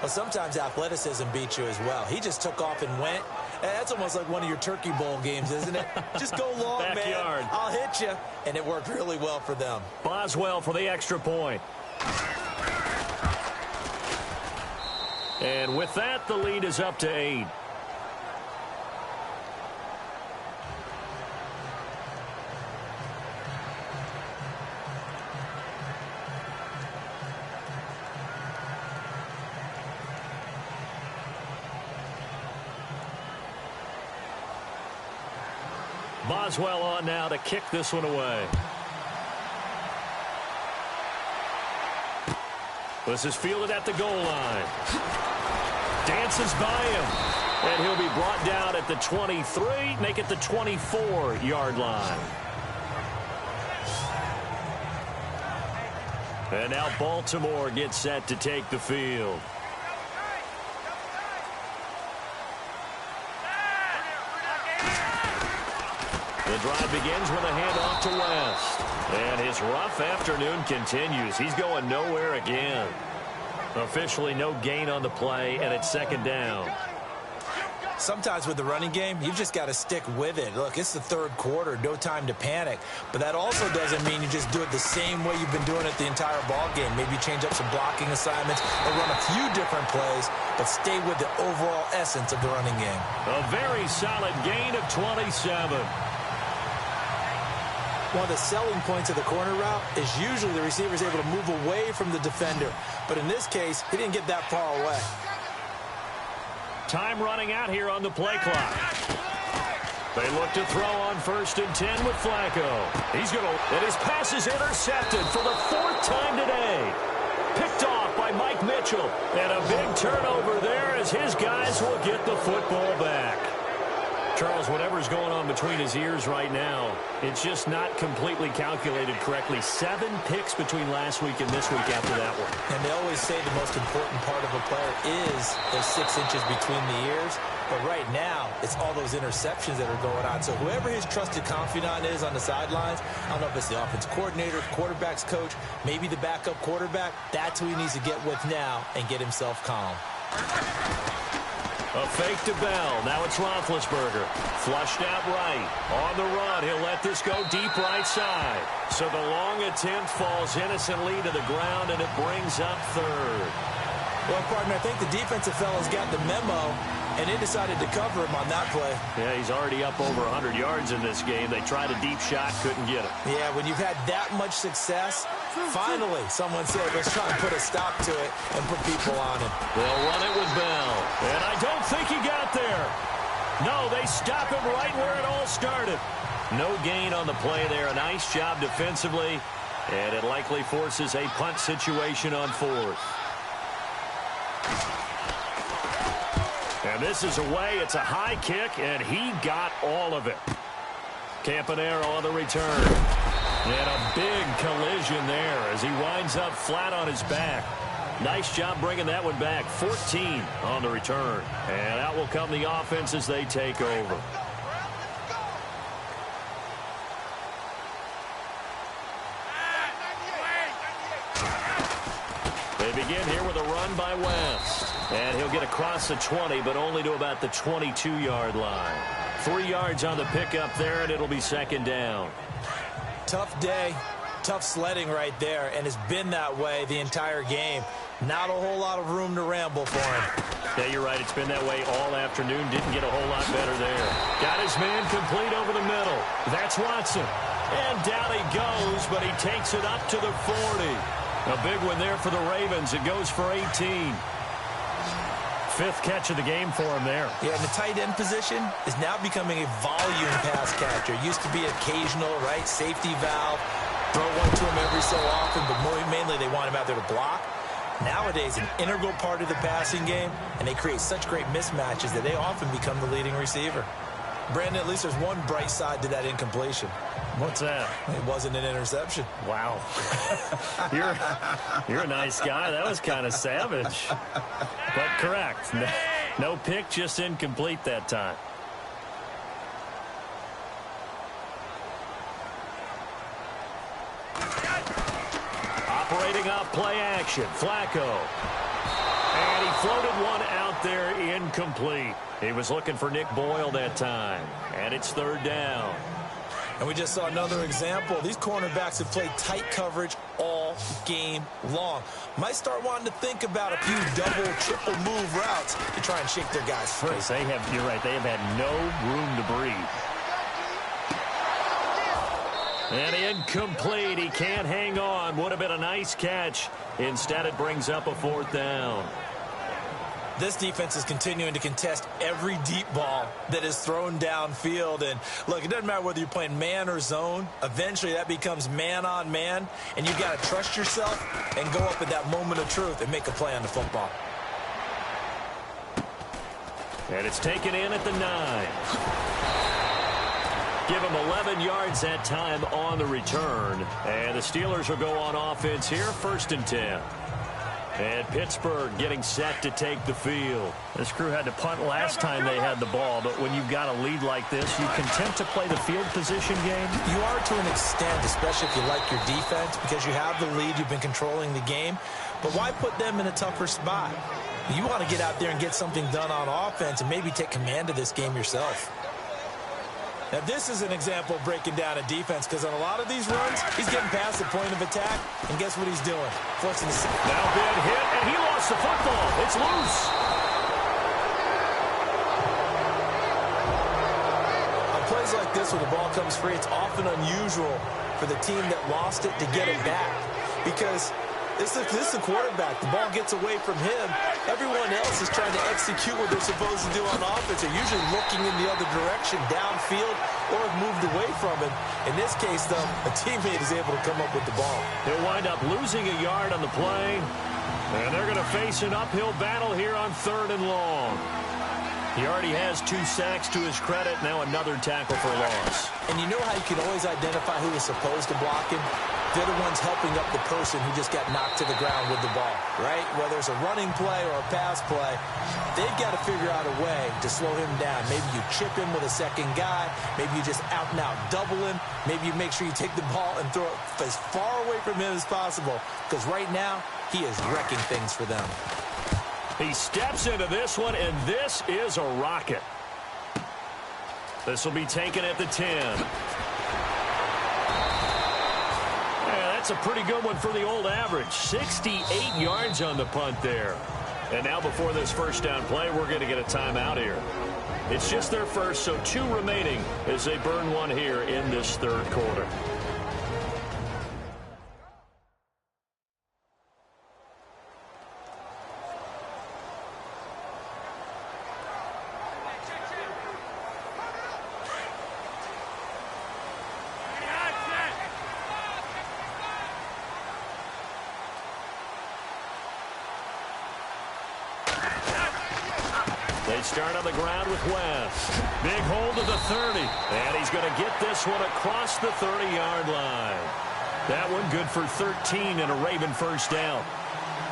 Well, sometimes athleticism beats you as well. He just took off and went, That's almost like one of your Turkey Bowl games, isn't it? Just go long, Backyard. man. I'll hit you. And it worked really well for them. Boswell for the extra point. And with that, the lead is up to 8. Boswell on now to kick this one away. This is fielded at the goal line. Dances by him. And he'll be brought down at the 23, make it the 24-yard line. And now Baltimore gets set to take the field. The drive begins with a handoff to West. And his rough afternoon continues. He's going nowhere again. Officially no gain on the play, and it's second down. Sometimes with the running game, you've just got to stick with it. Look, it's the third quarter, no time to panic. But that also doesn't mean you just do it the same way you've been doing it the entire ball game. Maybe change up some blocking assignments or run a few different plays, but stay with the overall essence of the running game. A very solid gain of 27. One of the selling points of the corner route is usually the receiver is able to move away from the defender. But in this case, he didn't get that far away. Time running out here on the play clock. They look to throw on 1st and 10 with Flacco. He's going to, and his pass is intercepted for the 4th time today. Picked off by Mike Mitchell. And a big turnover there as his guys will get the football back. Charles, whatever's going on between his ears right now, it's just not completely calculated correctly. 7 picks between last week and this week after that one. And they always say the most important part of a player is those 6 inches between the ears. But right now, it's all those interceptions that are going on. So whoever his trusted confidant is on the sidelines, I don't know if it's the offense coordinator, quarterback's coach, maybe the backup quarterback, that's who he needs to get with now and get himself calm. A fake to Bell. Now it's Roethlisberger. Flushed out right. On the run, he'll let this go deep right side. So the long attempt falls innocently to the ground, and it brings up 3rd. Well, partner, I think the defensive fellas got the memo, and they decided to cover him on that play. Yeah, he's already up over 100 yards in this game. They tried a deep shot, couldn't get it. Yeah, when you've had that much success, finally someone said, let's try and put a stop to it and put people on it. They'll run it with Bell. And I don't think he got there. No, they stop him right where it all started. No gain on the play there. A nice job defensively. And it likely forces a punt situation on 4th. And this is away. It's a high kick, and he got all of it. Campanaro on the return. And a big collision there as he winds up flat on his back. Nice job bringing that one back. 14 on the return. And out will come the offense as they take over. They begin here with a run by West. And he'll get across the 20, but only to about the 22-yard line. 3 yards on the pickup there, and it'll be second down. Tough day, tough sledding right there, and it's been that way the entire game. Not a whole lot of room to ramble for him. Yeah, you're right. It's been that way all afternoon. Didn't get a whole lot better there. Got his man complete over the middle. That's Watson. And down he goes, but he takes it up to the 40. A big one there for the Ravens. It goes for 18. 5th catch of the game for him there. Yeah, and the tight end position is now becoming a volume pass catcher. Used to be occasional, right? Safety valve. Throw one to him every so often, but mainly they want him out there to block. Nowadays, an integral part of the passing game, and they create such great mismatches that they often become the leading receiver. Brandon, at least there's one bright side to that incompletion. What's that? It wasn't an interception. Wow. You're a nice guy. That was kind of savage. But correct. No pick, just incomplete that time. Operating off play action. Flacco. And he floated one out there, incomplete. He was looking for Nick Boyle that time, and it's third down. And we just saw another example. These cornerbacks have played tight coverage all game long. Might start wanting to think about a few double, triple move routes to try and shake their guys free. You're right, they have had no room to breathe. And incomplete. He can't hang on. Would have been a nice catch. Instead, it brings up a fourth down. This defense is continuing to contest every deep ball that is thrown downfield. And, look, it doesn't matter whether you're playing man or zone. Eventually, that becomes man on man. And you've got to trust yourself and go up at that moment of truth and make a play on the football. And it's taken in at the 9. Give him 11 yards that time on the return. And the Steelers will go on offense here, 1st and 10. And Pittsburgh getting set to take the field. This crew had to punt last time they had the ball, but when you've got a lead like this, you content to play the field position game? You are to an extent, especially if you like your defense, because you have the lead, you've been controlling the game. But why put them in a tougher spot? You want to get out there and get something done on offense and maybe take command of this game yourself. Now, this is an example of breaking down a defense, because on a lot of these runs, he's getting past the point of attack, and guess what he's doing? Forcing the now been hit, and he lost the football. It's loose. On plays like this, when the ball comes free, it's often unusual for the team that lost it to get it back, because this is the quarterback. The ball gets away from him. Everyone else is trying to execute what they're supposed to do on offense. They're usually looking in the other direction, downfield, or have moved away from it. In this case, though, a teammate is able to come up with the ball. He'll wind up losing a yard on the play, and they're going to face an uphill battle here on 3rd and long. He already has 2 sacks to his credit. Now another tackle for loss. And you know how you can always identify who is supposed to block him? They're the ones helping up the person who just got knocked to the ground with the ball, right? Whether it's a running play or a pass play, they've got to figure out a way to slow him down. Maybe you chip him with a second guy. Maybe you just out and out double him. Maybe you make sure you take the ball and throw it as far away from him as possible, because right now he is wrecking things for them. He steps into this one, and this is a rocket. This will be taken at the 10. That's a pretty good one for the old average. 68 yards on the punt there. And now before this first down play, we're going to get a timeout here. It's just their first, so 2 remaining as they burn one here in this 3rd quarter. They start on the ground with West. Big hold of the 30. And he's going to get this one across the 30-yard line. That one good for 13 and a Raven first down.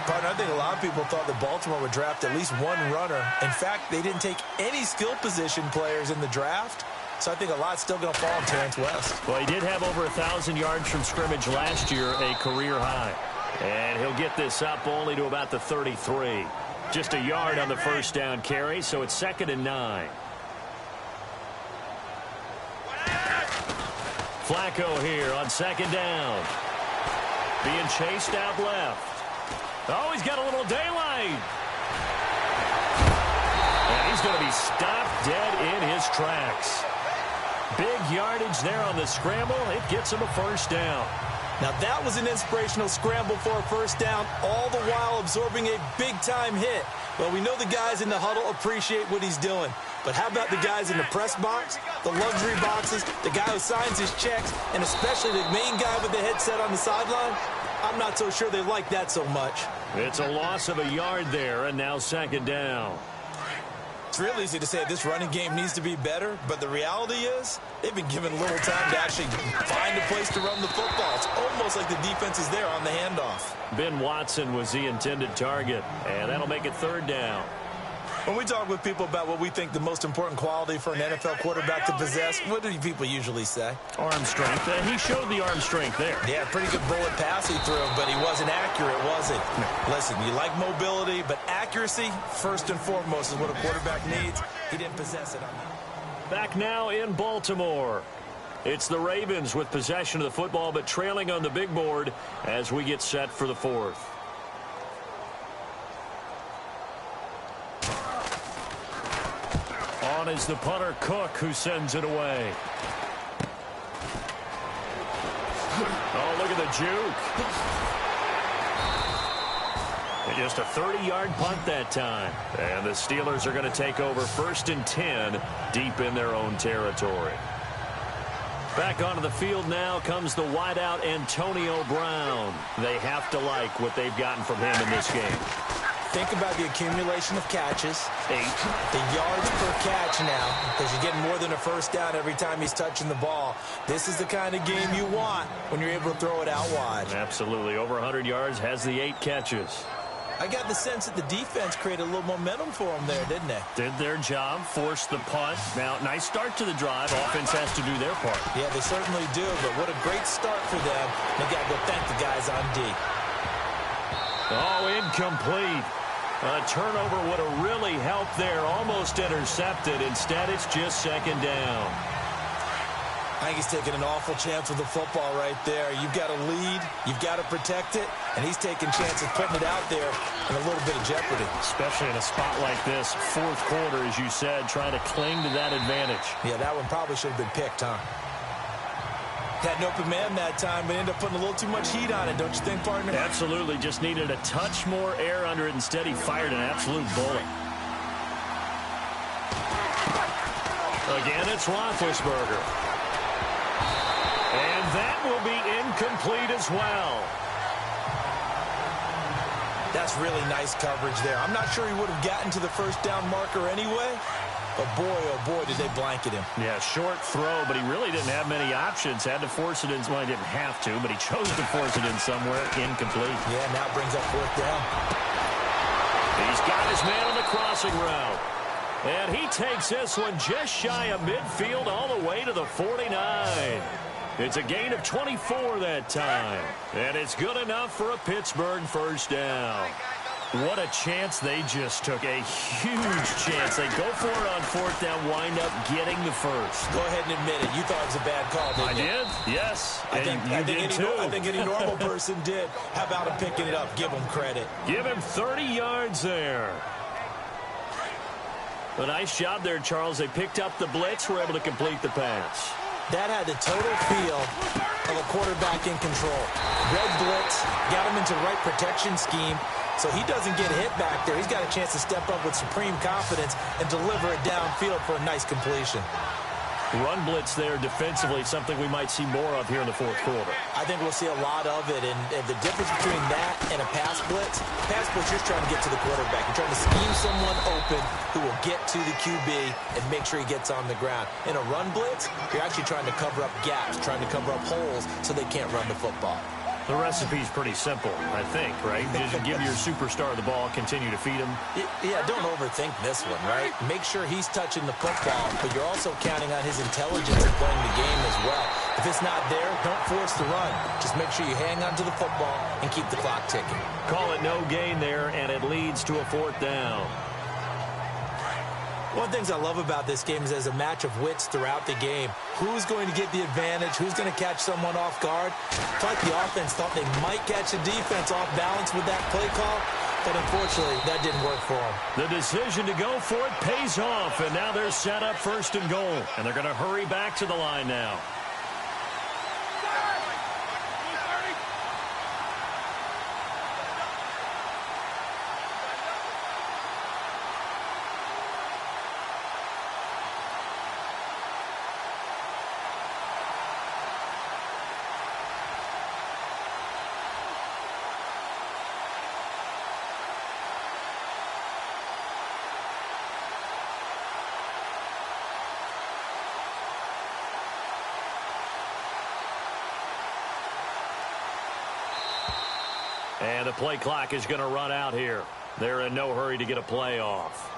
Partner, I think a lot of people thought that Baltimore would draft at least one runner. In fact, they didn't take any skill position players in the draft. So I think a lot's still going to fall on Terrence West. Well, he did have over 1,000 yards from scrimmage last year, a career high. And he'll get this up only to about the 33. Just a yard on the first down carry, so it's 2nd and 9. Flacco here on 2nd down. Being chased out left. Oh, he's got a little daylight. And he's going to be stopped dead in his tracks. Big yardage there on the scramble. It gets him a first down. Now, that was an inspirational scramble for a first down, all the while absorbing a big-time hit. Well, we know the guys in the huddle appreciate what he's doing. But how about the guys in the press box, the luxury boxes, the guy who signs his checks, and especially the main guy with the headset on the sideline? I'm not so sure they like that so much. It's a loss of a yard there, and now 2nd down. It's real easy to say this running game needs to be better, but the reality is they've been given little time to actually find a place to run the football. It's almost like the defense is there on the handoff. Ben Watson was the intended target, and that'll make it 3rd down. When we talk with people about what we think the most important quality for an NFL quarterback to possess, what do people usually say? Arm strength. He showed the arm strength there. Yeah, pretty good bullet pass he threw, but he wasn't accurate, was he? No. Listen, you like mobility, but accuracy Accuracy, first and foremost, is what a quarterback needs. He didn't possess it on that. Back now in Baltimore. It's the Ravens with possession of the football, but trailing on the big board as we get set for the fourth. On is the punter, Cook, who sends it away. Oh, look at the juke. And just a 30-yard punt that time. And the Steelers are going to take over 1st and 10 deep in their own territory. Back onto the field now comes the wideout Antonio Brown. They have to like what they've gotten from him in this game. Think about the accumulation of catches. 8. The yards per catch now, because you're getting more than a first down every time he's touching the ball. This is the kind of game you want when you're able to throw it out wide. Absolutely. Over 100 yards, has the 8 catches. I got the sense that the defense created a little momentum for them there, didn't they? Did their job, forced the punt. Now, nice start to the drive. Offense has to do their part. Yeah, they certainly do, but what a great start for them. They got to go thank the guys on D. Oh, incomplete. A turnover would have really helped there. Almost intercepted. Instead, it's just 2nd down. I think he's taking an awful chance with the football right there. You've got to lead. You've got to protect it. And he's taking chances putting it out there in a little bit of jeopardy. Especially in a spot like this, 4th quarter, as you said, trying to cling to that advantage. Yeah, that one probably should have been picked, huh? Had an open man that time, but ended up putting a little too much heat on it, don't you think, partner? Absolutely. Just needed a touch more air under it. Instead, he fired an absolute bullet. Again, it's Roethlisberger. And that will be incomplete as well. That's really nice coverage there. I'm not sure he would have gotten to the first down marker anyway, but boy, oh boy, did they blanket him. Yeah, short throw, but he really didn't have many options. Had to force it in. Well, he didn't have to, but he chose to force it in somewhere. Incomplete. Yeah, now it brings up 4th down. He's got his man on the crossing route. And he takes this one just shy of midfield all the way to the 49. It's a gain of 24 that time. And it's good enough for a Pittsburgh 1st down. What a chance they just took. A huge chance. They go for it on 4th down, wind up getting the first. Go ahead and admit it. You thought it was a bad call, didn't you? I did, yes. I think any normal person did. How about him picking it up? Give him credit. Give him 30 yards there. A nice job there, Charles. They picked up the blitz, were able to complete the pass. That had the total feel of a quarterback in control. Red blitz, got him into the right protection scheme, so he doesn't get hit back there. He's got a chance to step up with supreme confidence and deliver it downfield for a nice completion. Run blitz there defensively, something we might see more of here in the 4th quarter. I think we'll see a lot of it, and the difference between that and a pass blitz, you're just trying to get to the quarterback. You're trying to scheme someone open who will get to the QB and make sure he gets on the ground. In a run blitz, you're actually trying to cover up gaps, trying to cover up holes so they can't run the football. The recipe's pretty simple, I think, right? Just give your superstar the ball, continue to feed him. Yeah, don't overthink this one, right? Make sure he's touching the football, but you're also counting on his intelligence in playing the game as well. If it's not there, don't force the run. Just make sure you hang on to the football and keep the clock ticking. Call it no gain there, and it leads to a 4th down. One of the things I love about this game is there's a match of wits throughout the game. Who's going to get the advantage? Who's going to catch someone off guard? It's like the offense thought they might catch the defense off balance with that play call, but unfortunately, that didn't work for them. The decision to go for it pays off, and now they're set up 1st and goal, and they're going to hurry back to the line now. And the play clock is going to run out here. They're in no hurry to get a play off.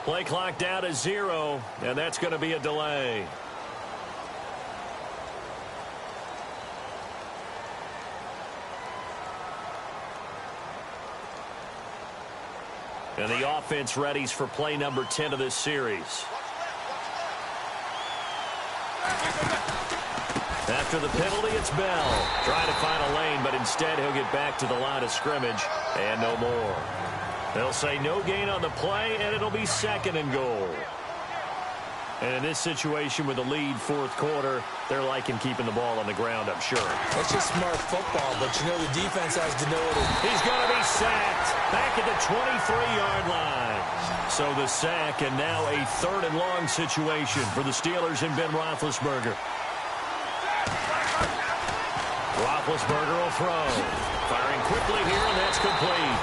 Play clock down to 0, and that's going to be a delay. And the offense readies for play number 10 of this series. After the penalty, it's Bell. Trying to find a lane, but instead he'll get back to the line of scrimmage and no more. They'll say no gain on the play, and it'll be 2nd and goal. And in this situation with the lead 4th quarter, they're liking keeping the ball on the ground, I'm sure. It's just smart football, but you know the defense has to know it. He's going to be sacked back at the 23-yard line. So the sack, and now a 3rd and long situation for the Steelers and Ben Roethlisberger. Roethlisberger will throw. Firing quickly here, and that's complete.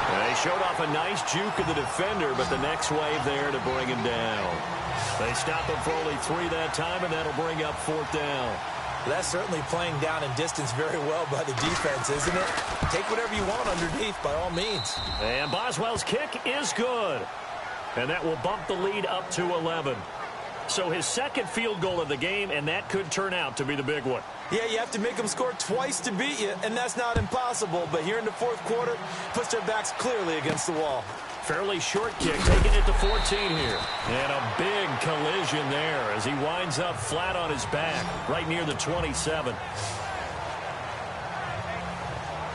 And they showed off a nice juke of the defender, but the next wave there to bring him down. They stop him for only 3 that time, and that'll bring up 4th down. That's certainly playing down in distance very well by the defense, isn't it? Take whatever you want underneath, by all means. And Boswell's kick is good. And that will bump the lead up to 11. So his 2nd field goal of the game, and that could turn out to be the big one. Yeah, you have to make them score twice to beat you, and that's not impossible. But here in the 4th quarter, puts their backs clearly against the wall. Fairly short kick, taking it to 14 here. And a big collision there as he winds up flat on his back, right near the 27.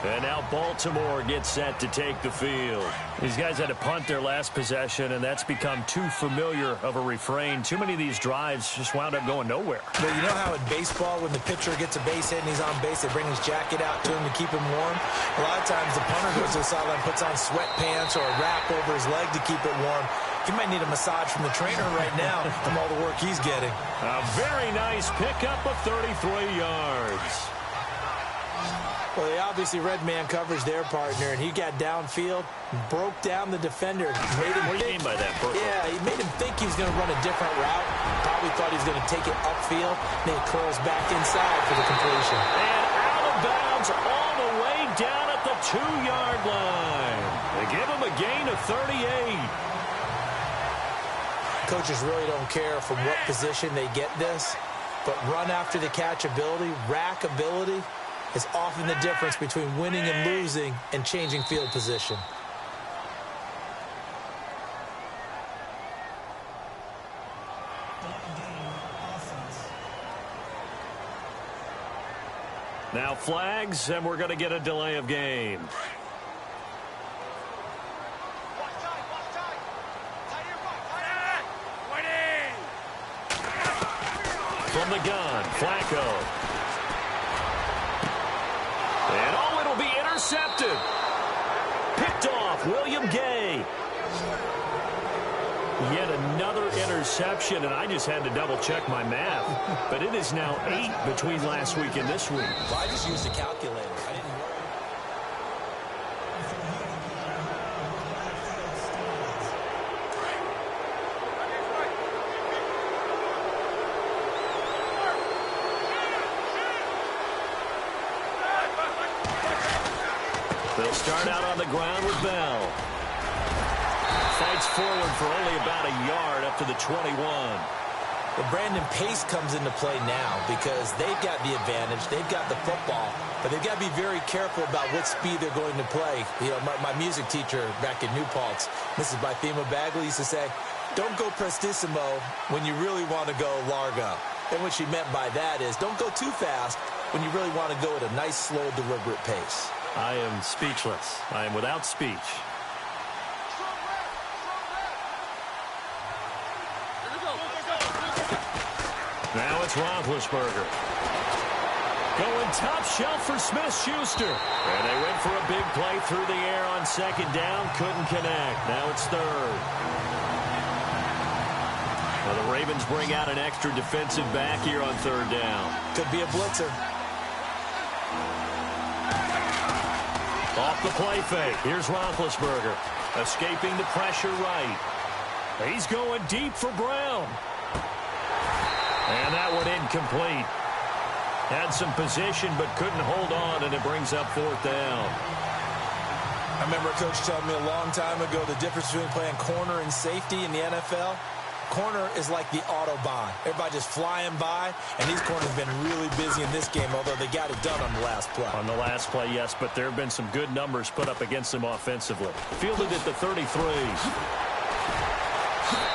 And now Baltimore gets set to take the field. These guys had to punt their last possession, and that's become too familiar of a refrain. Too many of these drives just wound up going nowhere. But you know how in baseball, when the pitcher gets a base hit and he's on base, they bring his jacket out to him to keep him warm? A lot of times the punter goes to the sideline, puts on sweatpants or a wrap over his leg to keep it warm. He might need a massage from the trainer right now from all the work he's getting. A very nice pickup of 33 yards. Well, they obviously read man coverage their partner, and he got downfield, broke down the defender. Made him what do you mean by that, Burke? Yeah, he made him think he was going to run a different route. Probably thought he was going to take it upfield. Then he curls back inside for the completion. And out of bounds all the way down at the 2-yard line. They give him a gain of 38. Coaches really don't care from what position they get this, but run after the catch ability, rack ability, is often the difference between winning and losing and changing field position. Now flags, and we're going to get a delay of game. From the gun, Flacco. And oh, it'll be intercepted. Picked off, William Gay. Yet another interception, and I just had to double-check my math. But it is now 8 between last week and this week. Well, I just used a calculator. I didn't worry. They'll start out on the ground with Bell. Fights forward for only about a yard up to the 21. Well, Brandon, pace comes into play now because they've got the advantage. They've got the football, but they've got to be very careful about what speed they're going to play. You know, my music teacher back in New Paltz, Mrs. Bythema Bagley, used to say, don't go prestissimo when you really want to go largo. And what she meant by that is don't go too fast when you really want to go at a nice, slow, deliberate pace. I am speechless. I am without speech. Now it's Roethlisberger. Going top shelf for Smith-Schuster. And they went for a big play through the air on 2nd down. Couldn't connect. Now it's 3rd. Now the Ravens bring out an extra defensive back here on 3rd down. Could be a blitzer. Off the play fake. Here's Roethlisberger. Escaping the pressure right. He's going deep for Brown. And that one incomplete. Had some position but couldn't hold on, and it brings up 4th down. I remember a coach telling me a long time ago the difference between playing corner and safety in the NFL. Corner is like the Autobahn. Everybody just flying by, and these corners have been really busy in this game, although they got it done on the last play. On the last play, yes, but there have been some good numbers put up against them offensively. Fielded at the 33.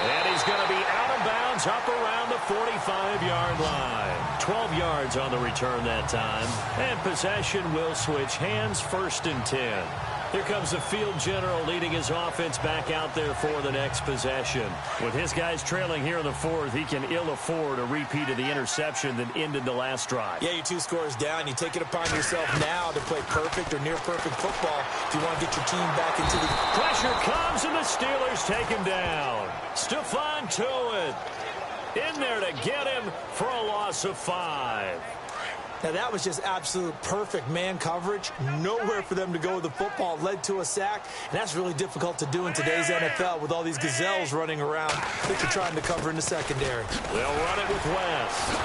And he's going to be out of bounds up around the 45-yard line. 12 yards on the return that time. And possession will switch hands, 1st and 10. Here comes the field general leading his offense back out there for the next possession. With his guys trailing here in the 4th, he can ill afford a repeat of the interception that ended the last drive. Yeah, you're 2 scores down. You take it upon yourself now to play perfect or near-perfect football if you want to get your team back into the... Pressure comes, and the Steelers take him down. Stephon Tuitt in there to get him for a loss of 5. Now, that was just absolute perfect man coverage. Nowhere for them to go with the football. Led to a sack, and that's really difficult to do in today's NFL with all these gazelles running around that you're trying to cover in the secondary. They'll run it with West.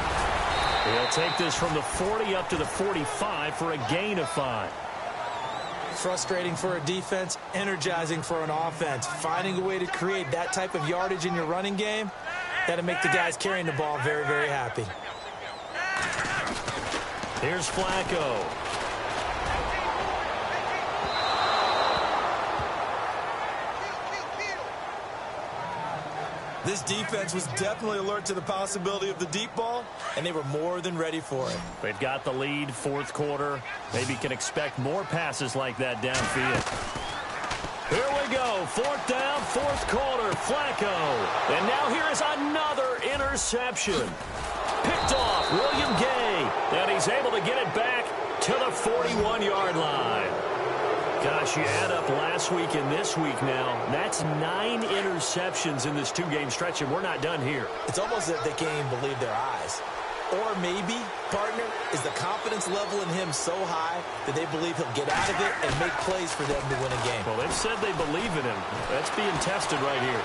He'll take this from the 40 up to the 45 for a gain of 5. Frustrating for a defense, energizing for an offense. Finding a way to create that type of yardage in your running game, that'll make the guys carrying the ball very, very happy. Here's Flacco. This defense was definitely alert to the possibility of the deep ball, and they were more than ready for it. They've got the lead, 4th quarter. Maybe can expect more passes like that downfield. Here we go, 4th down, 4th quarter, Flacco. And now here is another interception. Picked off, William Gay, and he's able to get it back to the 41-yard line. Gosh, you add up last week and this week now, that's 9 interceptions in this 2-game stretch, and we're not done here. It's almost as if they can't even believe their eyes. Or maybe, partner, is the confidence level in him so high that they believe he'll get out of it and make plays for them to win a game. Well, they've said they believe in him. That's being tested right here.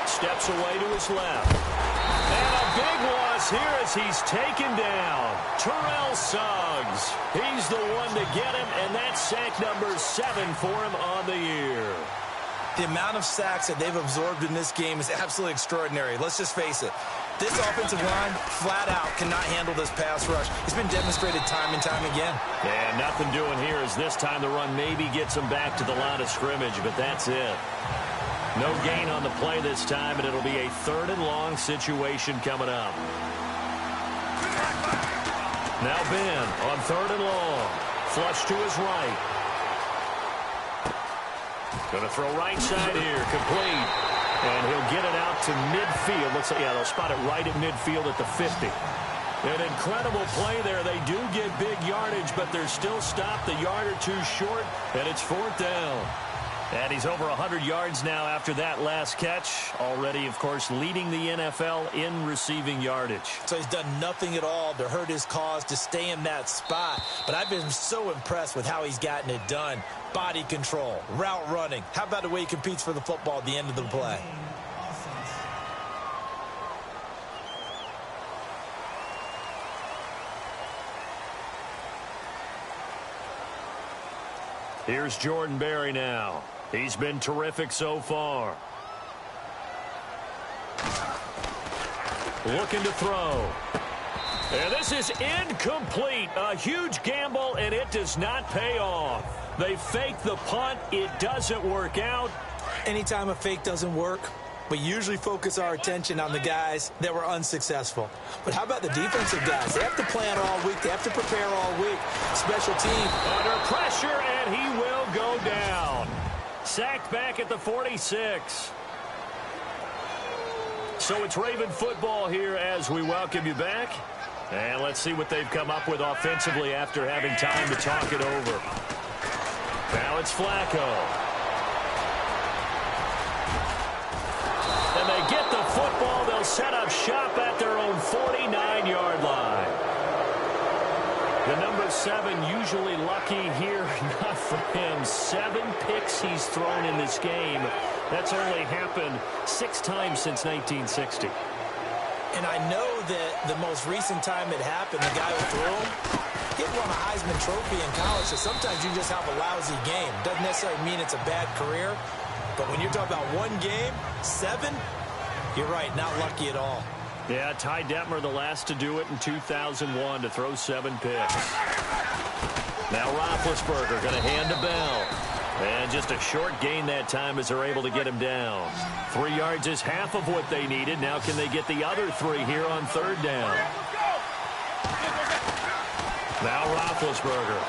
Steps away to his left. And a big loss here as he's taken down. Terrell Suggs. He's the one to get him, and that's sack number 7 for him on the year. The amount of sacks that they've absorbed in this game is absolutely extraordinary. Let's just face it. This offensive line, flat out, cannot handle this pass rush. It's been demonstrated time and time again. And nothing doing here as this time the run maybe gets him back to the line of scrimmage, but that's it. No gain on the play this time, and it'll be a 3rd and long situation coming up. Now Ben on 3rd and long. Flush to his right. Going to throw right side here, complete. And he'll get it out to midfield. Looks like, yeah, they'll spot it right at midfield at the 50. An incredible play there. They do get big yardage, but they're still stopped a yard or 2 short, and it's 4th down. And he's over 100 yards now after that last catch. Already, of course, leading the NFL in receiving yardage. So he's done nothing at all to hurt his cause to stay in that spot. But I've been so impressed with how he's gotten it done. Body control, route running. How about the way he competes for the football at the end of the play? Here's Jordan Berry now. He's been terrific so far. Looking to throw. And this is incomplete. A huge gamble, and it does not pay off. They fake the punt. It doesn't work out. Anytime a fake doesn't work, we usually focus our attention on the guys that were unsuccessful. But how about the defensive guys? They have to plan all week. They have to prepare all week. Special team. Under pressure, and he will go down. Sacked back at the 46. So it's Raven football here as we welcome you back. And let's see what they've come up with offensively after having time to talk it over. Now it's Flacco. And they get the football. They'll set up shop at their own 49-yard line. The number 7 usually lucky here. Not for him. 7 picks he's thrown in this game. That's only happened 6 times since 1960. And I know that the most recent time it happened, the guy who threw him, He had won a Heisman Trophy in college, so sometimes you just have a lousy game. Doesn't necessarily mean it's a bad career, but when you're talking about one game, 7, you're right, not lucky at all. Yeah, Ty Detmer, the last to do it in 2001, to throw 7 picks. Now Roethlisberger going to hand to Bell. And just a short gain that time as they're able to get him down. 3 yards is half of what they needed. Now can they get the other 3 here on 3rd down? Now Roethlisberger.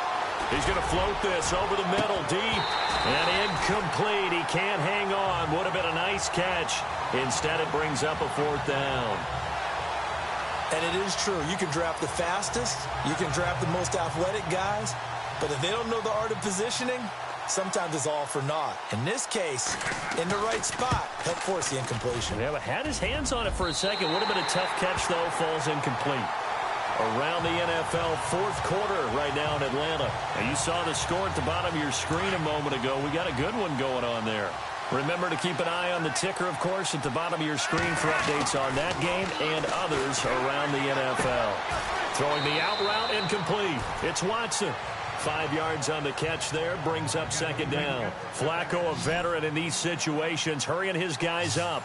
He's going to float this over the middle, deep, and incomplete. He can't hang on. Would have been a nice catch. Instead, it brings up a 4th down. And it is true. You can draft the fastest. You can draft the most athletic guys. But if they don't know the art of positioning, sometimes it's all for naught. In this case, in the right spot, helped force the incompletion. Yeah, but had his hands on it for a second. Would have been a tough catch, though. Falls incomplete. Around the NFL 4th quarter right now in Atlanta. And you saw the score at the bottom of your screen a moment ago. We got a good one going on there. Remember to keep an eye on the ticker, of course, at the bottom of your screen for updates on that game and others around the NFL. Throwing the out route incomplete. It's Watson. 5 yards on the catch there, brings up 2nd down. Flacco, a veteran in these situations, hurrying his guys up.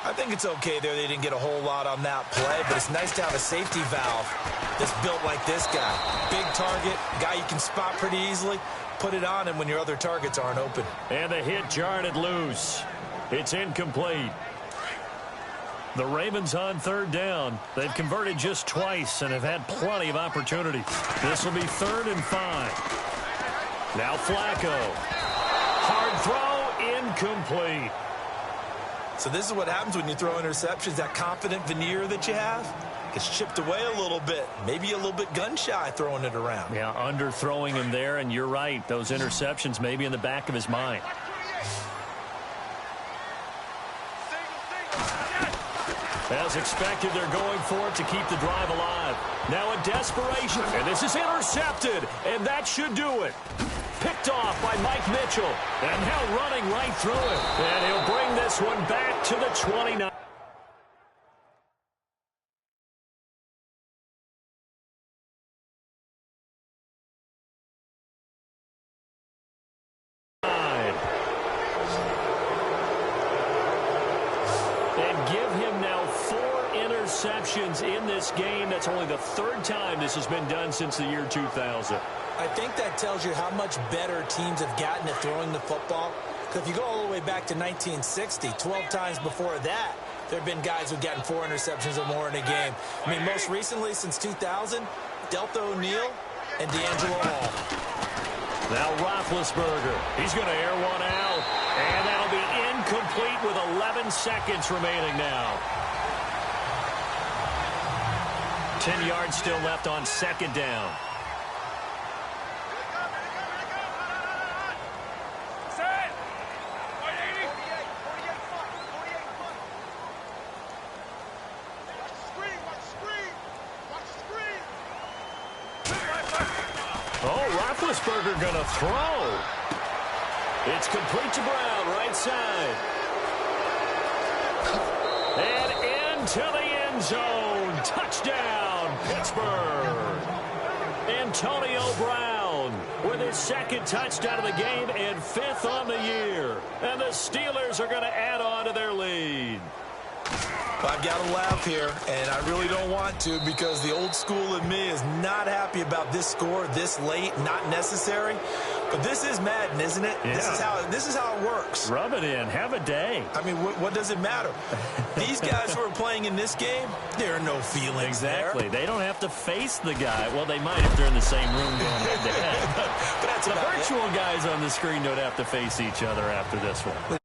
I think it's okay there. They didn't get a whole lot on that play, but it's nice to have a safety valve that's built like this guy. Big target, guy you can spot pretty easily. Put it on him when your other targets aren't open. And the hit jarred it loose. It's incomplete. The Ravens on 3rd down. They've converted just twice and have had plenty of opportunities. This will be 3rd and 5. Now Flacco. Hard throw, incomplete. So this is what happens when you throw interceptions. That confident veneer that you have gets chipped away a little bit. Maybe a little bit gun-shy throwing it around. Yeah, underthrowing him there, and you're right. Those interceptions may be in the back of his mind. As expected, they're going for it to keep the drive alive. Now a desperation, and this is intercepted, and that should do it. Picked off by Mike Mitchell, and now running right through it. And he'll bring this one back to the 29. In this game. That's only the 3rd time this has been done since the year 2000. I think that tells you how much better teams have gotten at throwing the football. Because if you go all the way back to 1960, 12 times before that, there have been guys who've gotten 4 interceptions or more in a game. I mean, most recently since 2000, Delta O'Neal and D'Angelo Hall. Now Roethlisberger. He's going to air one out. And that'll be incomplete with 11 seconds remaining now. 10 yards still left on 2nd down. Roethlisberger going to throw. It's complete to Brown, right side. And into the end zone. Touchdown, Pittsburgh. Antonio Brown with his 2nd touchdown of the game and 5th on the year. And the Steelers are going to add on to their lead. I've got to laugh here, and I really don't want to because the old school in me is not happy about this score this late, not necessary. But this is Madden, isn't it? Yeah. This is how it works. Rub it in. Have a day. I mean, what does it matter? These guys who are playing in this game, there are no feelings exactly. there. They don't have to face the guy. Well, they might if they're in the same room going head to head. But that's the virtual guys on the screen don't have to face each other after this one.